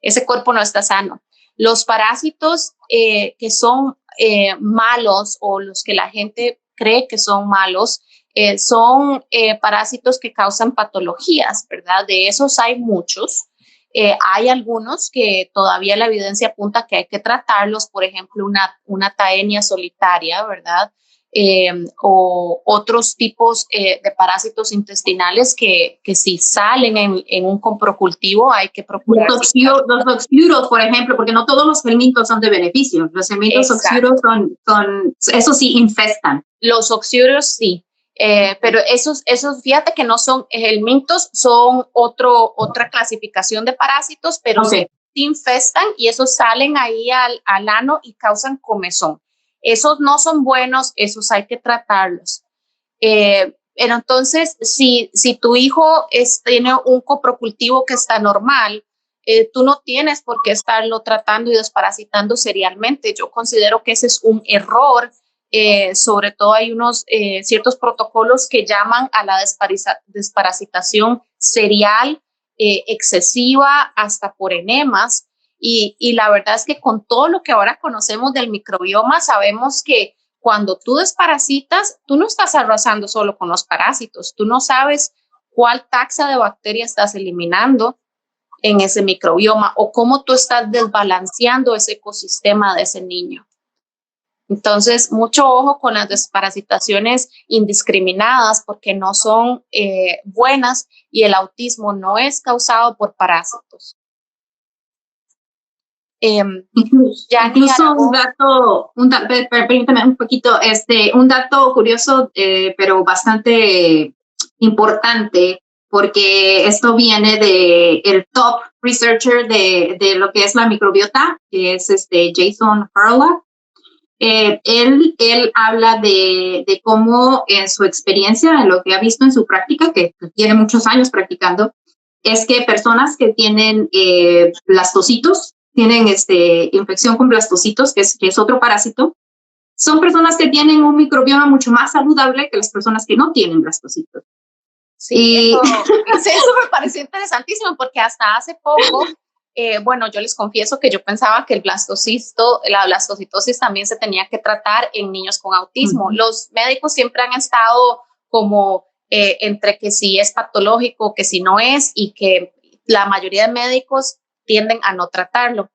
Ese cuerpo no está sano. Los parásitos que son malos o los que la gente cree que son malos, son parásitos que causan patologías, ¿verdad? De esos hay muchos. Hay algunos que todavía la evidencia apunta que hay que tratarlos, por ejemplo, una taenia solitaria, ¿verdad? O otros tipos de parásitos intestinales que si salen en un coprocultivo hay que procurar. Los oxiuros, por ejemplo, porque no todos los helmintos son de beneficio. Los helmintos oxiuros son, eso sí, infestan. Los oxiuros sí. Pero esos, fíjate que no son helmintos, son otra clasificación de parásitos, pero sí infestan y esos salen ahí al ano y causan comezón. Esos no son buenos, esos hay que tratarlos. Pero entonces, si tu hijo tiene un coprocultivo que está normal, tú no tienes por qué estarlo tratando y desparasitando serialmente. Yo considero que ese es un error. Sobre todo hay unos ciertos protocolos que llaman a la desparasitación serial, excesiva, hasta por enemas. Y la verdad es que con todo lo que ahora conocemos del microbioma, sabemos que cuando tú desparasitas, tú no estás arrasando solo con los parásitos, tú no sabes cuál taxa de bacteria estás eliminando en ese microbioma o cómo tú estás desbalanceando ese ecosistema de ese niño. Entonces, mucho ojo con las desparasitaciones indiscriminadas porque no son buenas y el autismo no es causado por parásitos. Incluso permítame un poquito, un dato curioso, pero bastante importante, porque esto viene de el top researcher de lo que es la microbiota, que es Jason Harlow. Él habla de cómo en su experiencia, en lo que ha visto en su práctica, que tiene muchos años practicando, es que personas que tienen blastocitos, tienen infección con blastocitos, que es otro parásito, son personas que tienen un microbioma mucho más saludable que las personas que no tienen blastocitos. Sí, eso me pareció interesantísimo porque hasta hace poco, bueno, yo les confieso que yo pensaba que la blastocitosis también se tenía que tratar en niños con autismo. Los médicos siempre han estado como entre que si es patológico, que si no es, y que la mayoría de médicos tienden a no tratarlo.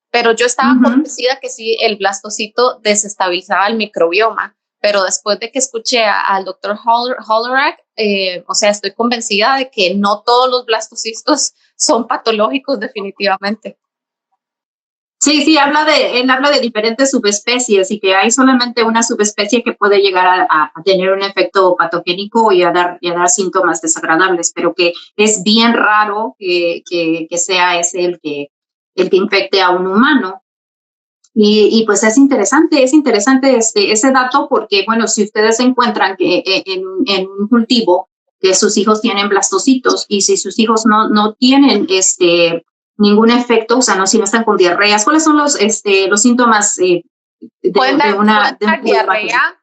Pero yo estaba convencida que sí, el blastocito desestabilizaba el microbioma. Pero después de que escuché al doctor Hollerak, o sea, estoy convencida de que no todos los blastocitos son patológicos definitivamente. Sí, él habla de diferentes subespecies y que hay solamente una subespecie que puede llegar a tener un efecto patogénico y a dar síntomas desagradables, pero que es bien raro que sea ese el que infecte a un humano. Y pues es interesante ese dato porque, bueno, si ustedes encuentran que en un cultivo que sus hijos tienen blastocitos y si sus hijos no tienen ningún efecto, o sea, si no están con diarreas, ¿cuáles son los síntomas pueden dar diarrea,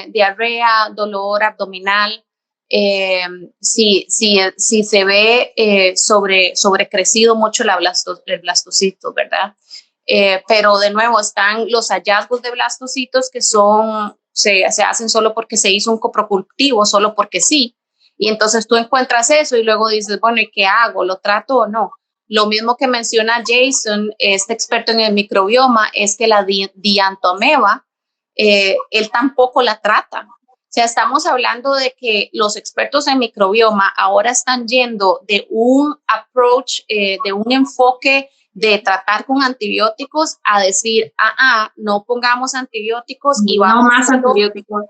diarrea, dolor abdominal, si se ve sobrecrecido mucho el blastocito, ¿verdad? Pero de nuevo están los hallazgos de blastocitos que se hacen solo porque se hizo un coprocultivo, solo porque sí. Y entonces tú encuentras eso y luego dices, bueno, ¿y qué hago? ¿Lo trato o no? Lo mismo que menciona Jason, este experto en el microbioma, es que la diantomeba, él tampoco la trata. O sea, estamos hablando de que los expertos en microbioma ahora están yendo de un approach, de un enfoque de tratar con antibióticos a decir, no pongamos antibióticos y no más antibióticos.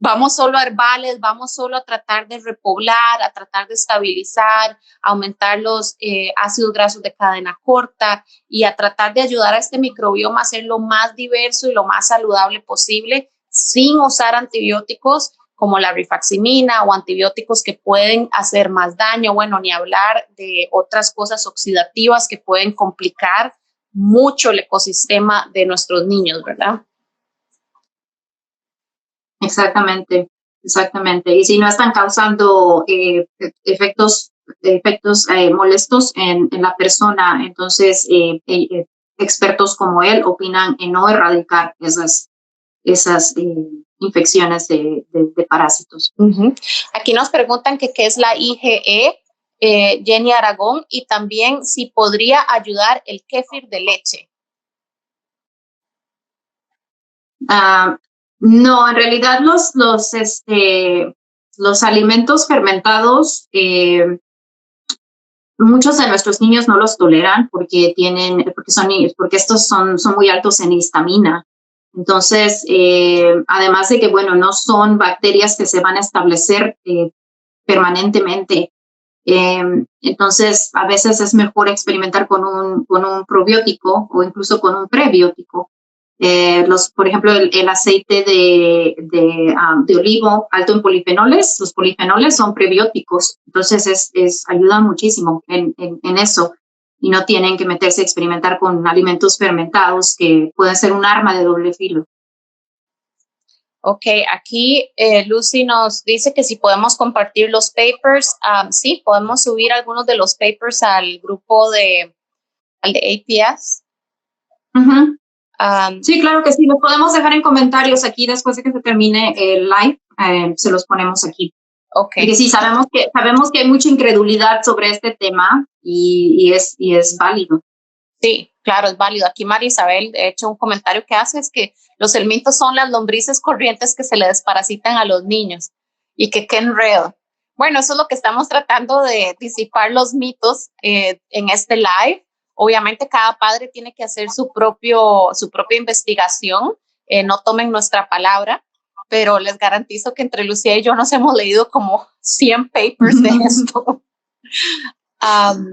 Vamos solo a herbales, vamos solo a tratar de repoblar, a tratar de estabilizar, aumentar los ácidos grasos de cadena corta y a tratar de ayudar a este microbioma a ser lo más diverso y lo más saludable posible sin usar antibióticos como la rifaximina o antibióticos que pueden hacer más daño. Bueno, ni hablar de otras cosas oxidativas que pueden complicar mucho el ecosistema de nuestros niños, ¿verdad? Exactamente. Y si no están causando efectos molestos en la persona, entonces expertos como él opinan en no erradicar esas infecciones de parásitos. Aquí nos preguntan que qué es la IgE, Jenny Aragón, y también si podría ayudar el kéfir de leche. No, en realidad los alimentos fermentados, muchos de nuestros niños no los toleran porque estos son muy altos en histamina. Entonces, además de que, bueno, no son bacterias que se van a establecer permanentemente. Entonces, a veces es mejor experimentar con un probiótico o incluso con un prebiótico. Por ejemplo, el aceite de olivo alto en polifenoles, los polifenoles son prebióticos, entonces ayudan muchísimo en eso y no tienen que meterse a experimentar con alimentos fermentados que pueden ser un arma de doble filo. Ok, aquí Lucy nos dice que si podemos compartir los papers. Sí, podemos subir algunos de los papers al grupo al de APS. Sí, claro que sí, los podemos dejar en comentarios aquí después de que se termine el live, se los ponemos aquí. Okay. Porque sí, sabemos que hay mucha incredulidad sobre este tema y es válido. Sí, claro, es válido. Aquí María Isabel, de hecho, un comentario que hace es que los helmintos son las lombrices corrientes que se le desparasitan a los niños y que qué enredo. Bueno, eso es lo que estamos tratando de disipar los mitos en este live. Obviamente cada padre tiene que hacer su propia investigación, no tomen nuestra palabra, pero les garantizo que entre Lucía y yo nos hemos leído como 100 papers de esto.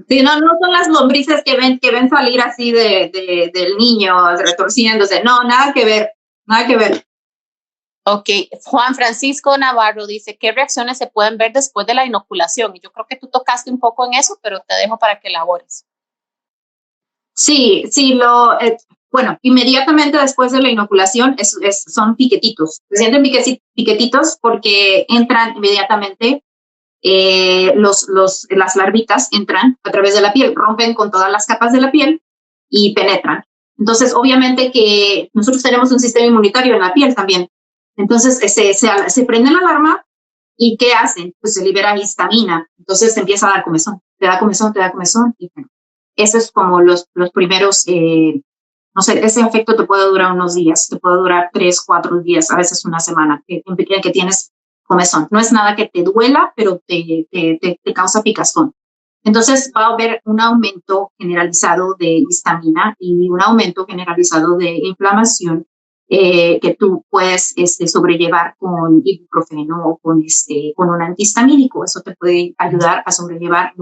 Sí, no son las lombrices que ven salir así del niño retorciéndose, no, nada que ver. Ok, Juan Francisco Navarro dice, ¿qué reacciones se pueden ver después de la inoculación? Y yo creo que tú tocaste un poco en eso, pero te dejo para que elabores. Sí, bueno, inmediatamente después de la inoculación son piquetitos. Se sienten piquetitos porque entran inmediatamente, las larvitas entran a través de la piel, rompen con todas las capas de la piel y penetran. Entonces, obviamente que nosotros tenemos un sistema inmunitario en la piel también. Entonces, se prende la alarma y ¿qué hacen? Pues se libera histamina. Entonces, se empieza a dar comezón. Te da comezón. Y bueno, eso es como los primeros, no sé, ese efecto te puede durar unos días, te puede durar 3, 4 días, a veces una semana, que tienes comezón. No es nada que te duela, pero te causa picazón. Entonces va a haber un aumento generalizado de histamina y un aumento generalizado de inflamación que tú puedes sobrellevar con ibuprofeno o con un antihistamínico. Eso te puede ayudar a sobrellevar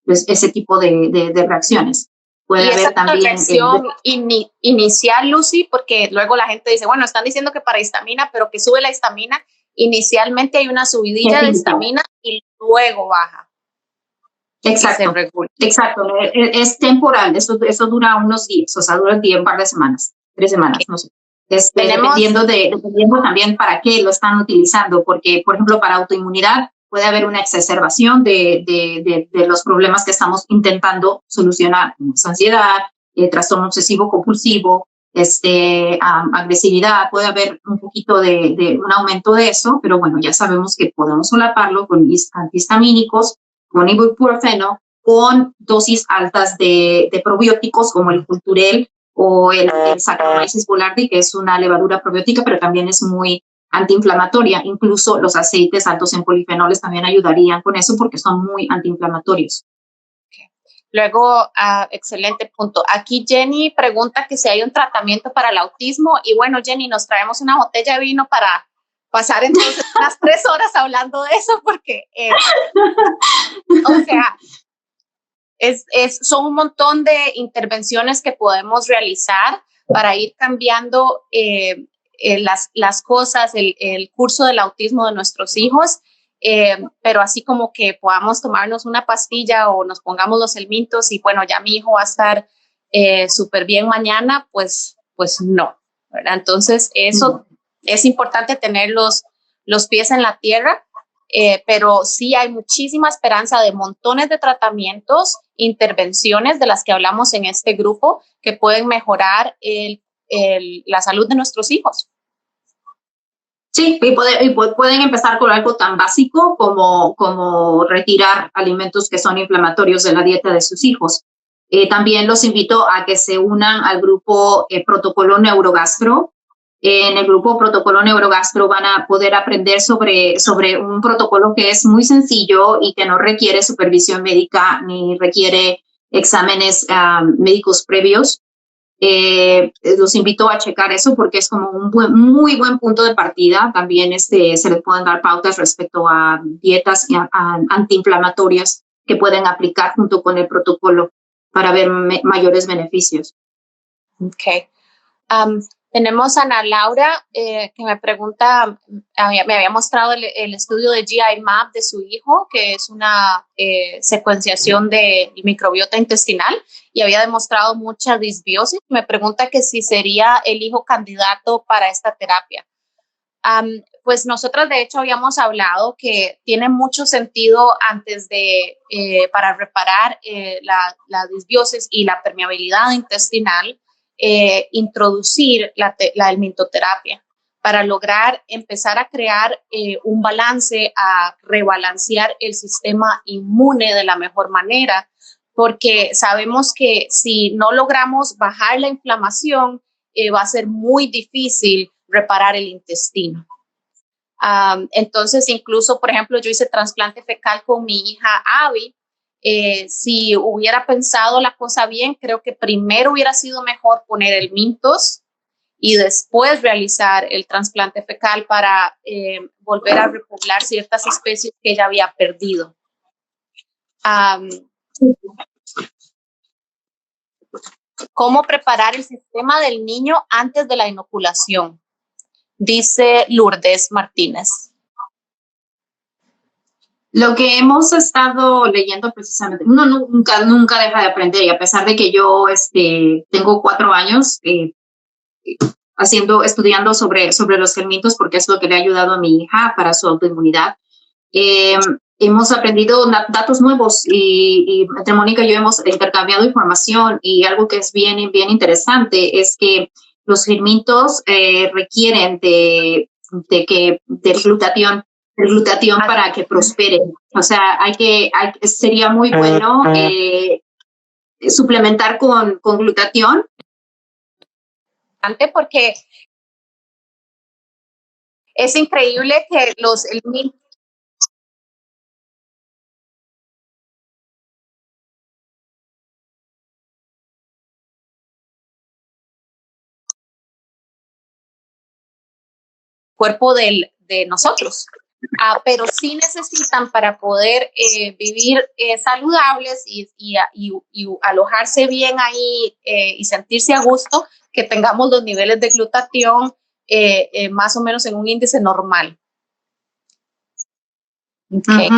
ese tipo de reacciones. Puede haber también reacción inicial, Lucy, porque luego la gente dice, bueno, están diciendo que para histamina, pero que sube la histamina. Inicialmente hay una subidilla de histamina y luego baja. Exacto. Es temporal, eso dura unos días, o sea, dura un par de semanas, 3 semanas, no sé. Dependiendo también para qué lo están utilizando, porque, por ejemplo, para autoinmunidad puede haber una exacerbación de los problemas que estamos intentando solucionar, como ansiedad, trastorno obsesivo compulsivo, agresividad, puede haber un poquito de un aumento de eso, pero bueno, ya sabemos que podemos solaparlo con antihistamínicos, con ibuprofeno, con dosis altas de probióticos como el Culturel o el Saccharomyces boulardii, que es una levadura probiótica, pero también es muy antiinflamatoria. Incluso los aceites altos en polifenoles también ayudarían con eso porque son muy antiinflamatorios. Luego, excelente punto. Aquí Jenny pregunta que si hay un tratamiento para el autismo y bueno, Jenny, nos traemos una botella de vino para pasar entonces unas 3 horas hablando de eso porque, o sea, son un montón de intervenciones que podemos realizar para ir cambiando las cosas, el curso del autismo de nuestros hijos. Pero así como que podamos tomarnos una pastilla o nos pongamos los helmintos y bueno, ya mi hijo va a estar súper bien mañana, pues no, ¿verdad? Entonces eso es importante tener los pies en la tierra, pero sí hay muchísima esperanza de montones de tratamientos, intervenciones de las que hablamos en este grupo que pueden mejorar la salud de nuestros hijos. Sí, y pueden empezar con algo tan básico como retirar alimentos que son inflamatorios de la dieta de sus hijos. También los invito a que se unan al grupo Protocolo Neurogastro. En el grupo Protocolo Neurogastro van a poder aprender sobre un protocolo que es muy sencillo y que no requiere supervisión médica ni requiere exámenes médicos previos. Los invito a checar eso porque es como un muy buen punto de partida. También se les pueden dar pautas respecto a dietas antiinflamatorias que pueden aplicar junto con el protocolo para ver mayores beneficios. Ok. Tenemos a Ana Laura que me pregunta, me había mostrado el estudio de GI Map de su hijo, que es una secuenciación de microbiota intestinal y había demostrado mucha disbiosis. Me pregunta que si sería el hijo candidato para esta terapia. Pues nosotras de hecho habíamos hablado que tiene mucho sentido antes para reparar la disbiosis y la permeabilidad intestinal, introducir la helmintoterapia para lograr empezar a crear un balance, a rebalancear el sistema inmune de la mejor manera, porque sabemos que si no logramos bajar la inflamación, va a ser muy difícil reparar el intestino. Entonces, incluso, por ejemplo, yo hice trasplante fecal con mi hija Abby. Si hubiera pensado la cosa bien, creo que primero hubiera sido mejor poner helmintos y después realizar el trasplante fecal para volver a repoblar ciertas especies que ella había perdido. ¿Cómo preparar el sistema del niño antes de la inoculación? Dice Lourdes Martínez. Lo que hemos estado leyendo precisamente, uno nunca deja de aprender, y a pesar de que yo tengo 4 años estudiando sobre los helmintos, porque es lo que le ha ayudado a mi hija para su autoinmunidad, hemos aprendido datos nuevos y entre Mónica y yo hemos intercambiado información, y algo que es bien interesante es que los helmintos requieren del glutatión para que prosperen. O sea, sería muy bueno suplementar con glutatión. Porque es increíble que los helmintos cuerpo de nosotros, pero sí necesitan para poder vivir saludables y alojarse bien ahí y sentirse a gusto, que tengamos los niveles de glutatión más o menos en un índice normal. Okay.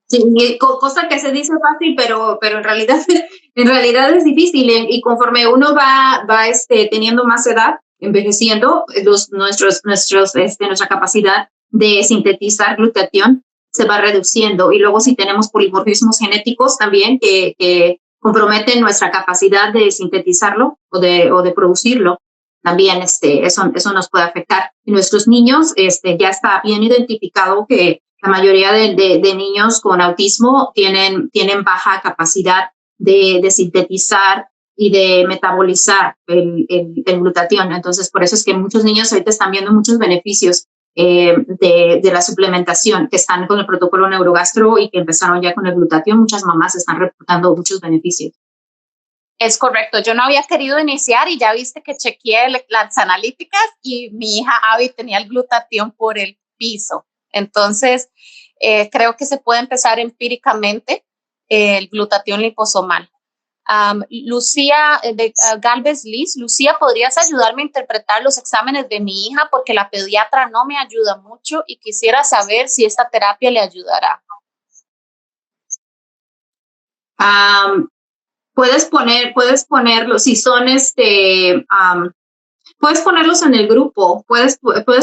Sí, cosa que se dice fácil, pero en realidad es difícil, y conforme uno va teniendo más edad, envejeciendo, nuestra capacidad de sintetizar glutatión se va reduciendo, y luego si tenemos polimorfismos genéticos también que comprometen nuestra capacidad de sintetizarlo o de producirlo. También eso nos puede afectar. Y nuestros niños, ya está bien identificado que la mayoría de niños con autismo tienen baja capacidad de sintetizar y de metabolizar el glutatión. Entonces, por eso es que muchos niños ahorita están viendo muchos beneficios de la suplementación, que están con el protocolo Neurogastro y que empezaron ya con el glutatión. Muchas mamás están reportando muchos beneficios. Es correcto, yo no había querido iniciar y ya viste que chequeé las analíticas y mi hija Abby tenía el glutatión por el piso. Entonces, creo que se puede empezar empíricamente el glutatión liposomal. Lucía Galvez Liz, Lucía, ¿podrías ayudarme a interpretar los exámenes de mi hija? Porque la pediatra no me ayuda mucho y quisiera saber si esta terapia le ayudará. Puedes ponerlo, si son puedes ponerlos en el grupo, puedes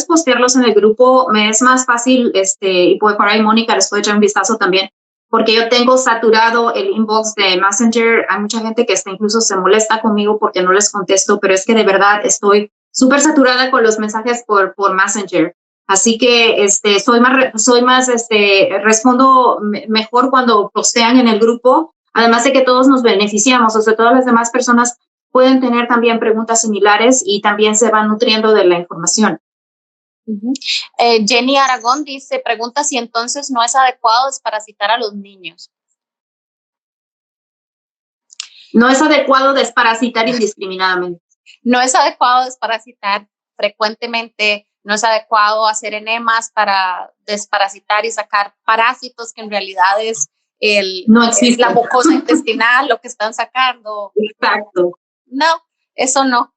postearlos en el grupo, me es más fácil, y por ahí Mónica les puede echar un vistazo también, porque yo tengo saturado el inbox de Messenger. Hay mucha gente que incluso se molesta conmigo porque no les contesto, pero es que de verdad estoy súper saturada con los mensajes por Messenger. Así que respondo mejor cuando postean en el grupo, además de que todos nos beneficiamos, o sea, todas las demás personas pueden tener también preguntas similares y también se van nutriendo de la información. Jenny Aragón dice, pregunta si entonces no es adecuado desparasitar a los niños. No es adecuado desparasitar indiscriminadamente. No es adecuado desparasitar frecuentemente, no es adecuado hacer enemas para desparasitar y sacar parásitos que en realidad es la mucosa intestinal lo que están sacando. Exacto. No, eso no.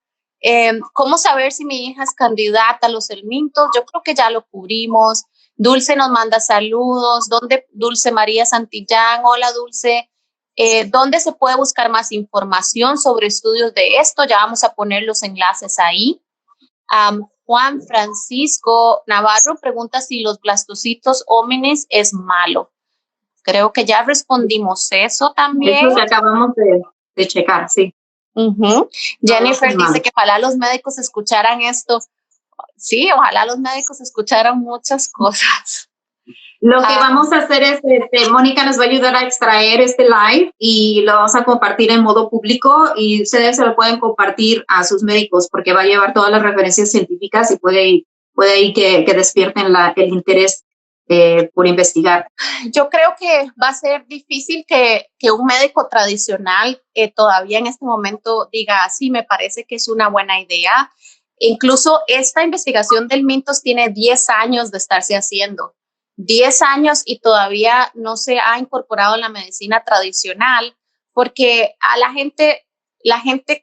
¿Cómo saber si mi hija es candidata a los helmintos? Yo creo que ya lo cubrimos. Dulce nos manda saludos. Dulce María Santillán, hola Dulce. ¿Dónde se puede buscar más información sobre estudios de esto? Ya vamos a poner los enlaces ahí. Juan Francisco Navarro pregunta si los blastocitos hominis es malo. Creo que ya respondimos eso también. Eso que acabamos de checar, sí. Jennifer dice que ojalá los médicos escucharan esto. Sí, ojalá los médicos escucharan muchas cosas. Lo que vamos a hacer es, Mónica nos va a ayudar a extraer este live y lo vamos a compartir en modo público y ustedes se lo pueden compartir a sus médicos porque va a llevar todas las referencias científicas y puede ir que despierten el interés por investigar. Yo creo que va a ser difícil que un médico tradicional todavía en este momento diga, sí, me parece que es una buena idea. Incluso esta investigación del Mintos tiene 10 años de estarse haciendo. 10 años y todavía no se ha incorporado en la medicina tradicional porque a la gente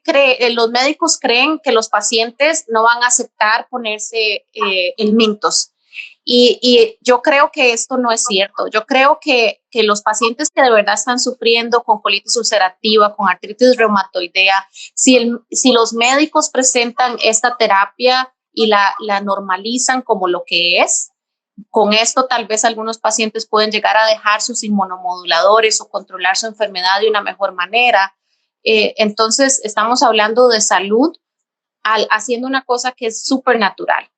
cree, los médicos creen que los pacientes no van a aceptar ponerse el Mintos. Y yo creo que esto no es cierto. Yo creo que los pacientes que de verdad están sufriendo con colitis ulcerativa, con artritis reumatoidea, si los médicos presentan esta terapia y la normalizan como lo que es, con esto tal vez algunos pacientes pueden llegar a dejar sus inmunomoduladores o controlar su enfermedad de una mejor manera. Entonces estamos hablando de salud haciendo una cosa que es súper natural.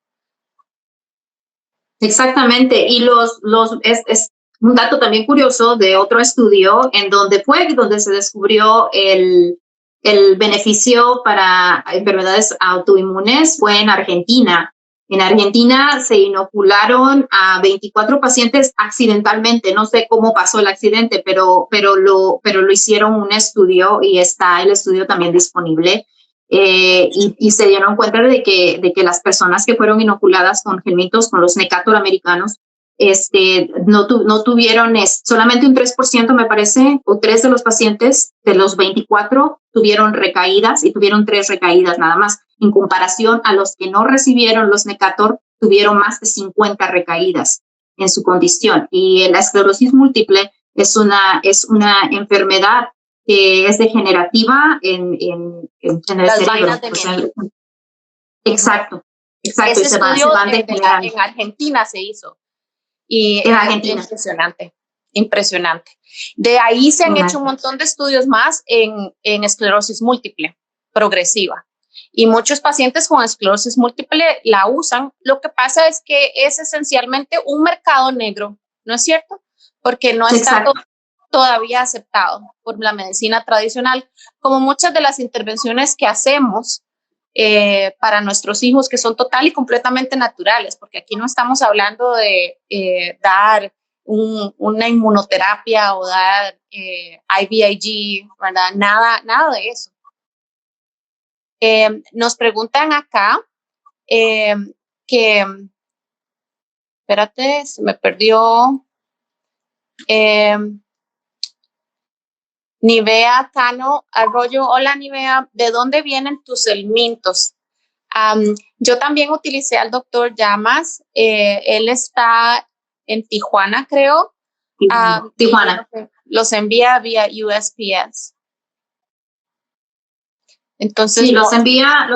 Exactamente, y es un dato también curioso de otro estudio en donde se descubrió el beneficio para enfermedades autoinmunes fue en Argentina. En Argentina se inocularon a 24 pacientes accidentalmente, no sé cómo pasó el accidente, pero lo hicieron un estudio y está el estudio también disponible. Y se dieron cuenta de que las personas que fueron inoculadas con helmintos, con los Necator americanos, no tuvieron, solamente un 3% me parece, o 3 de los pacientes de los 24 tuvieron recaídas y tuvieron 3 recaídas nada más, en comparación a los que no recibieron los Necator, tuvieron más de 50 recaídas en su condición. Y la esclerosis múltiple es una enfermedad que es degenerativa en el cerebro. Exacto. Ese estudio en Argentina se hizo. Y en Argentina. Impresionante. Impresionante. De ahí se han hecho un montón de estudios más en esclerosis múltiple progresiva. Y muchos pacientes con esclerosis múltiple la usan. Lo que pasa es que es esencialmente un mercado negro, ¿no es cierto? Porque no está todavía aceptado por la medicina tradicional, como muchas de las intervenciones que hacemos para nuestros hijos, que son total y completamente naturales, porque aquí no estamos hablando de dar una inmunoterapia o dar IVIG, ¿verdad? Nada de eso. Nos preguntan acá que, espérate, se me perdió. Nivea Cano Arroyo, hola Nivea, ¿de dónde vienen tus helmintos? Yo también utilicé al doctor Llamas, él está en Tijuana, creo. Tijuana. Los envía vía USPS. Entonces, sí, los envía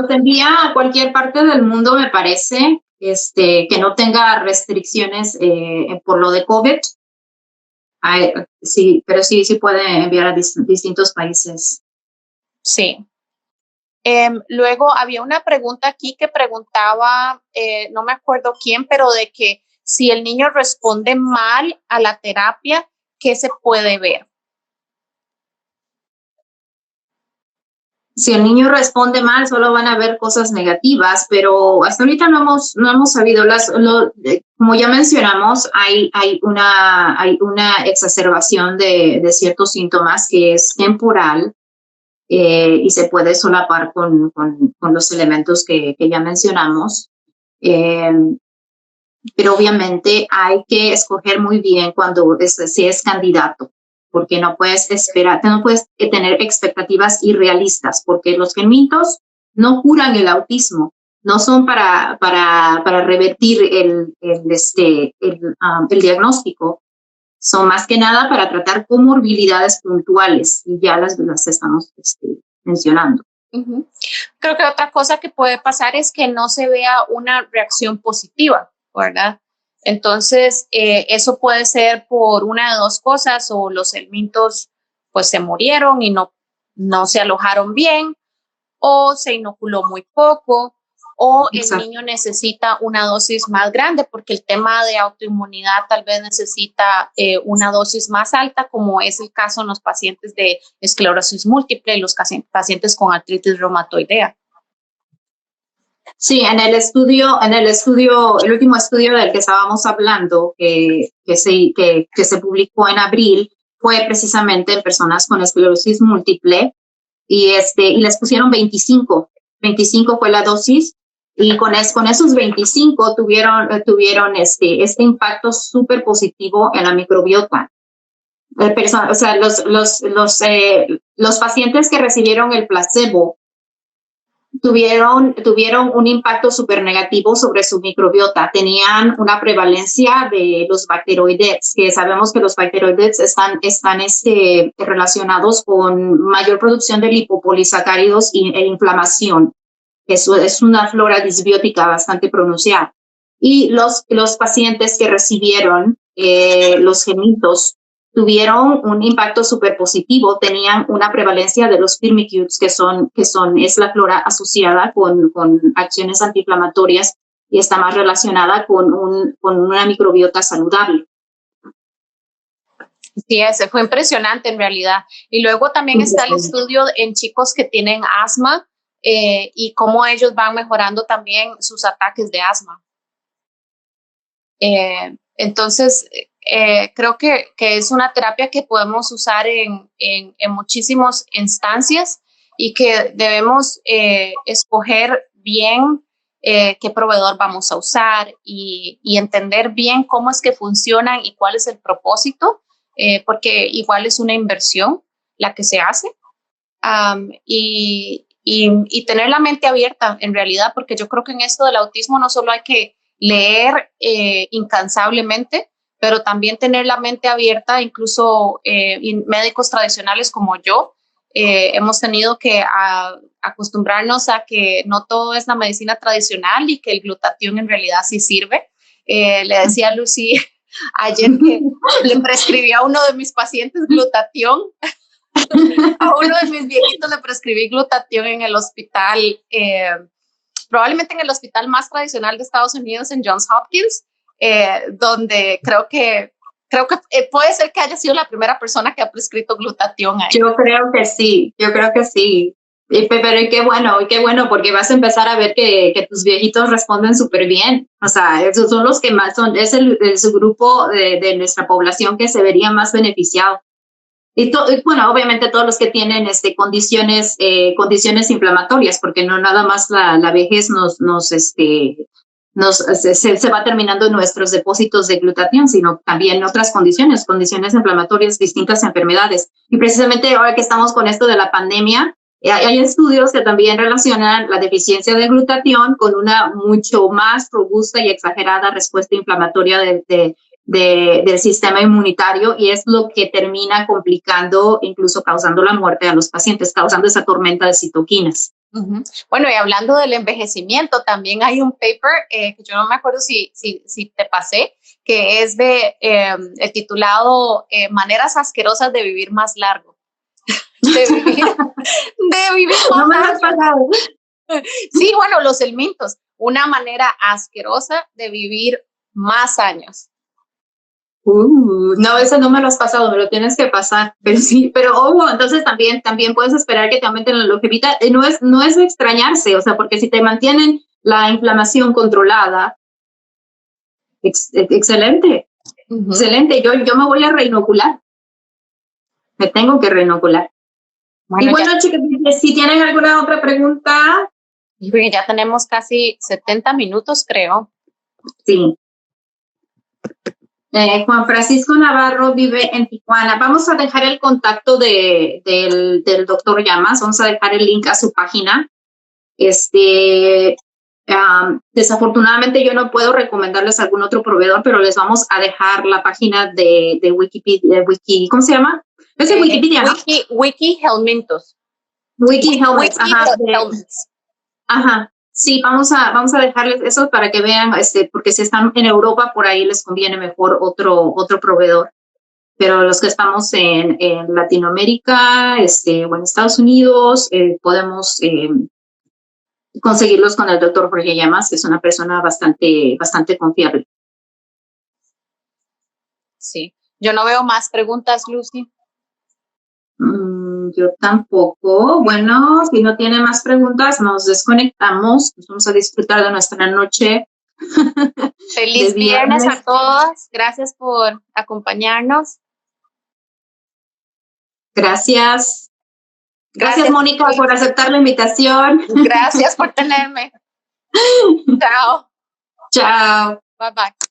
a cualquier parte del mundo, me parece, que no tenga restricciones por lo de COVID. Sí, pero sí puede enviar a distintos países. Sí. Luego había una pregunta aquí que preguntaba, no me acuerdo quién, pero de que si el niño responde mal a la terapia, ¿qué se puede ver? Si el niño responde mal, solo van a ver cosas negativas, pero hasta ahorita no hemos sabido. Como ya mencionamos, hay una exacerbación de ciertos síntomas que es temporal y se puede solapar con los elementos que ya mencionamos. Pero obviamente hay que escoger muy bien cuando si es candidato, porque no puedes tener expectativas irrealistas, porque los helmintos no curan el autismo, no son para revertir el diagnóstico, son más que nada para tratar comorbilidades puntuales, y ya las estamos mencionando. Uh-huh. Creo que otra cosa que puede pasar es que no se vea una reacción positiva, ¿verdad? Entonces, eso puede ser por una de dos cosas, o los helmintos pues se murieron y no se alojaron bien, o se inoculó muy poco, o el niño necesita una dosis más grande, porque el tema de autoinmunidad tal vez necesita una dosis más alta, como es el caso en los pacientes de esclerosis múltiple y los pacientes con artritis reumatoidea. Sí, el último estudio del que estábamos hablando, que se publicó en abril, fue precisamente en personas con esclerosis múltiple, y les pusieron 25 fue la dosis, y con esos 25 tuvieron este impacto súper positivo en la microbiota. O sea, los pacientes que recibieron el placebo tuvieron un impacto súper negativo sobre su microbiota. Tenían una prevalencia de los bacteroides, que sabemos que los bacteroides están relacionados con mayor producción de lipopolisacáridos e inflamación. Eso es una flora disbiótica bastante pronunciada. Y los pacientes que recibieron los helmintos tuvieron un impacto súper positivo, tenían una prevalencia de los firmicutes, es la flora asociada con acciones antiinflamatorias y está más relacionada con una microbiota saludable. Sí, ese fue impresionante en realidad. Y luego también está el estudio en chicos que tienen asma y cómo ellos van mejorando también sus ataques de asma. Entonces, creo que es una terapia que podemos usar en muchísimas instancias, y que debemos escoger bien qué proveedor vamos a usar y entender bien cómo es que funcionan y cuál es el propósito, porque igual es una inversión la que se hace, y tener la mente abierta en realidad, porque yo creo que en esto del autismo no solo hay que leer incansablemente, pero también tener la mente abierta. Incluso médicos tradicionales como yo hemos tenido que acostumbrarnos a que no todo es la medicina tradicional y que el glutatión en realidad sí sirve. Le decía a Lucy Ayer que le prescribí a uno de mis pacientes glutatión, a uno de mis viejitos le prescribí glutatión en el hospital, probablemente en el hospital más tradicional de Estados Unidos, en Johns Hopkins, donde creo que puede ser que haya sido la primera persona que ha prescrito glutatión ahí. Yo creo que sí. Pero qué bueno, porque vas a empezar a ver que tus viejitos responden súper bien. O sea, esos son los que más es el grupo de nuestra población que se vería más beneficiado. Y bueno, obviamente todos los que tienen condiciones inflamatorias, porque no nada más la vejez se va terminando nuestros depósitos de glutatión, sino también otras condiciones inflamatorias, distintas enfermedades. Y precisamente ahora que estamos con esto de la pandemia, hay estudios que también relacionan la deficiencia de glutatión con una mucho más robusta y exagerada respuesta inflamatoria del sistema inmunitario, y es lo que termina complicando, incluso causando la muerte a los pacientes, causando esa tormenta de citoquinas. Bueno, y hablando del envejecimiento, también hay un paper que yo no me acuerdo si te pasé, que es el titulado Maneras asquerosas de vivir más largo. de vivir más no me has pasado. Sí, bueno, los helmintos, una manera asquerosa de vivir más años. No, eso no me lo has pasado, me lo tienes que pasar. Pero sí, pero entonces también puedes esperar que te aumenten la longevidad. No es de extrañarse, o sea, porque si te mantienen la inflamación controlada, excelente, excelente. Yo me voy a reinocular. Me tengo que reinocular. Bueno, y bueno, chicas, si tienen alguna otra pregunta. Ya tenemos casi 70 minutos, creo. Sí. Juan Francisco Navarro vive en Tijuana. Vamos a dejar el contacto del doctor Llamas. Vamos a dejar el link a su página. Desafortunadamente yo no puedo recomendarles algún otro proveedor, pero les vamos a dejar la página de Wikipedia. ¿Cómo se llama? Es de Wikipedia, ¿no? Wiki Helmintos. Wiki Helmintos. Ajá. Sí, vamos a dejarles eso para que vean, porque si están en Europa, por ahí les conviene mejor otro proveedor. Pero los que estamos en Latinoamérica, o en Estados Unidos, podemos conseguirlos con el doctor Jorge Llamas, que es una persona bastante confiable. Sí. Yo no veo más preguntas, Lucy. Yo tampoco. Bueno, si no tiene más preguntas, nos desconectamos. Nos vamos a disfrutar de nuestra noche. Feliz viernes a todos. Gracias por acompañarnos. Gracias. Gracias, Mónica, por aceptar la invitación. Gracias por tenerme. Chao. Chao. Bye bye.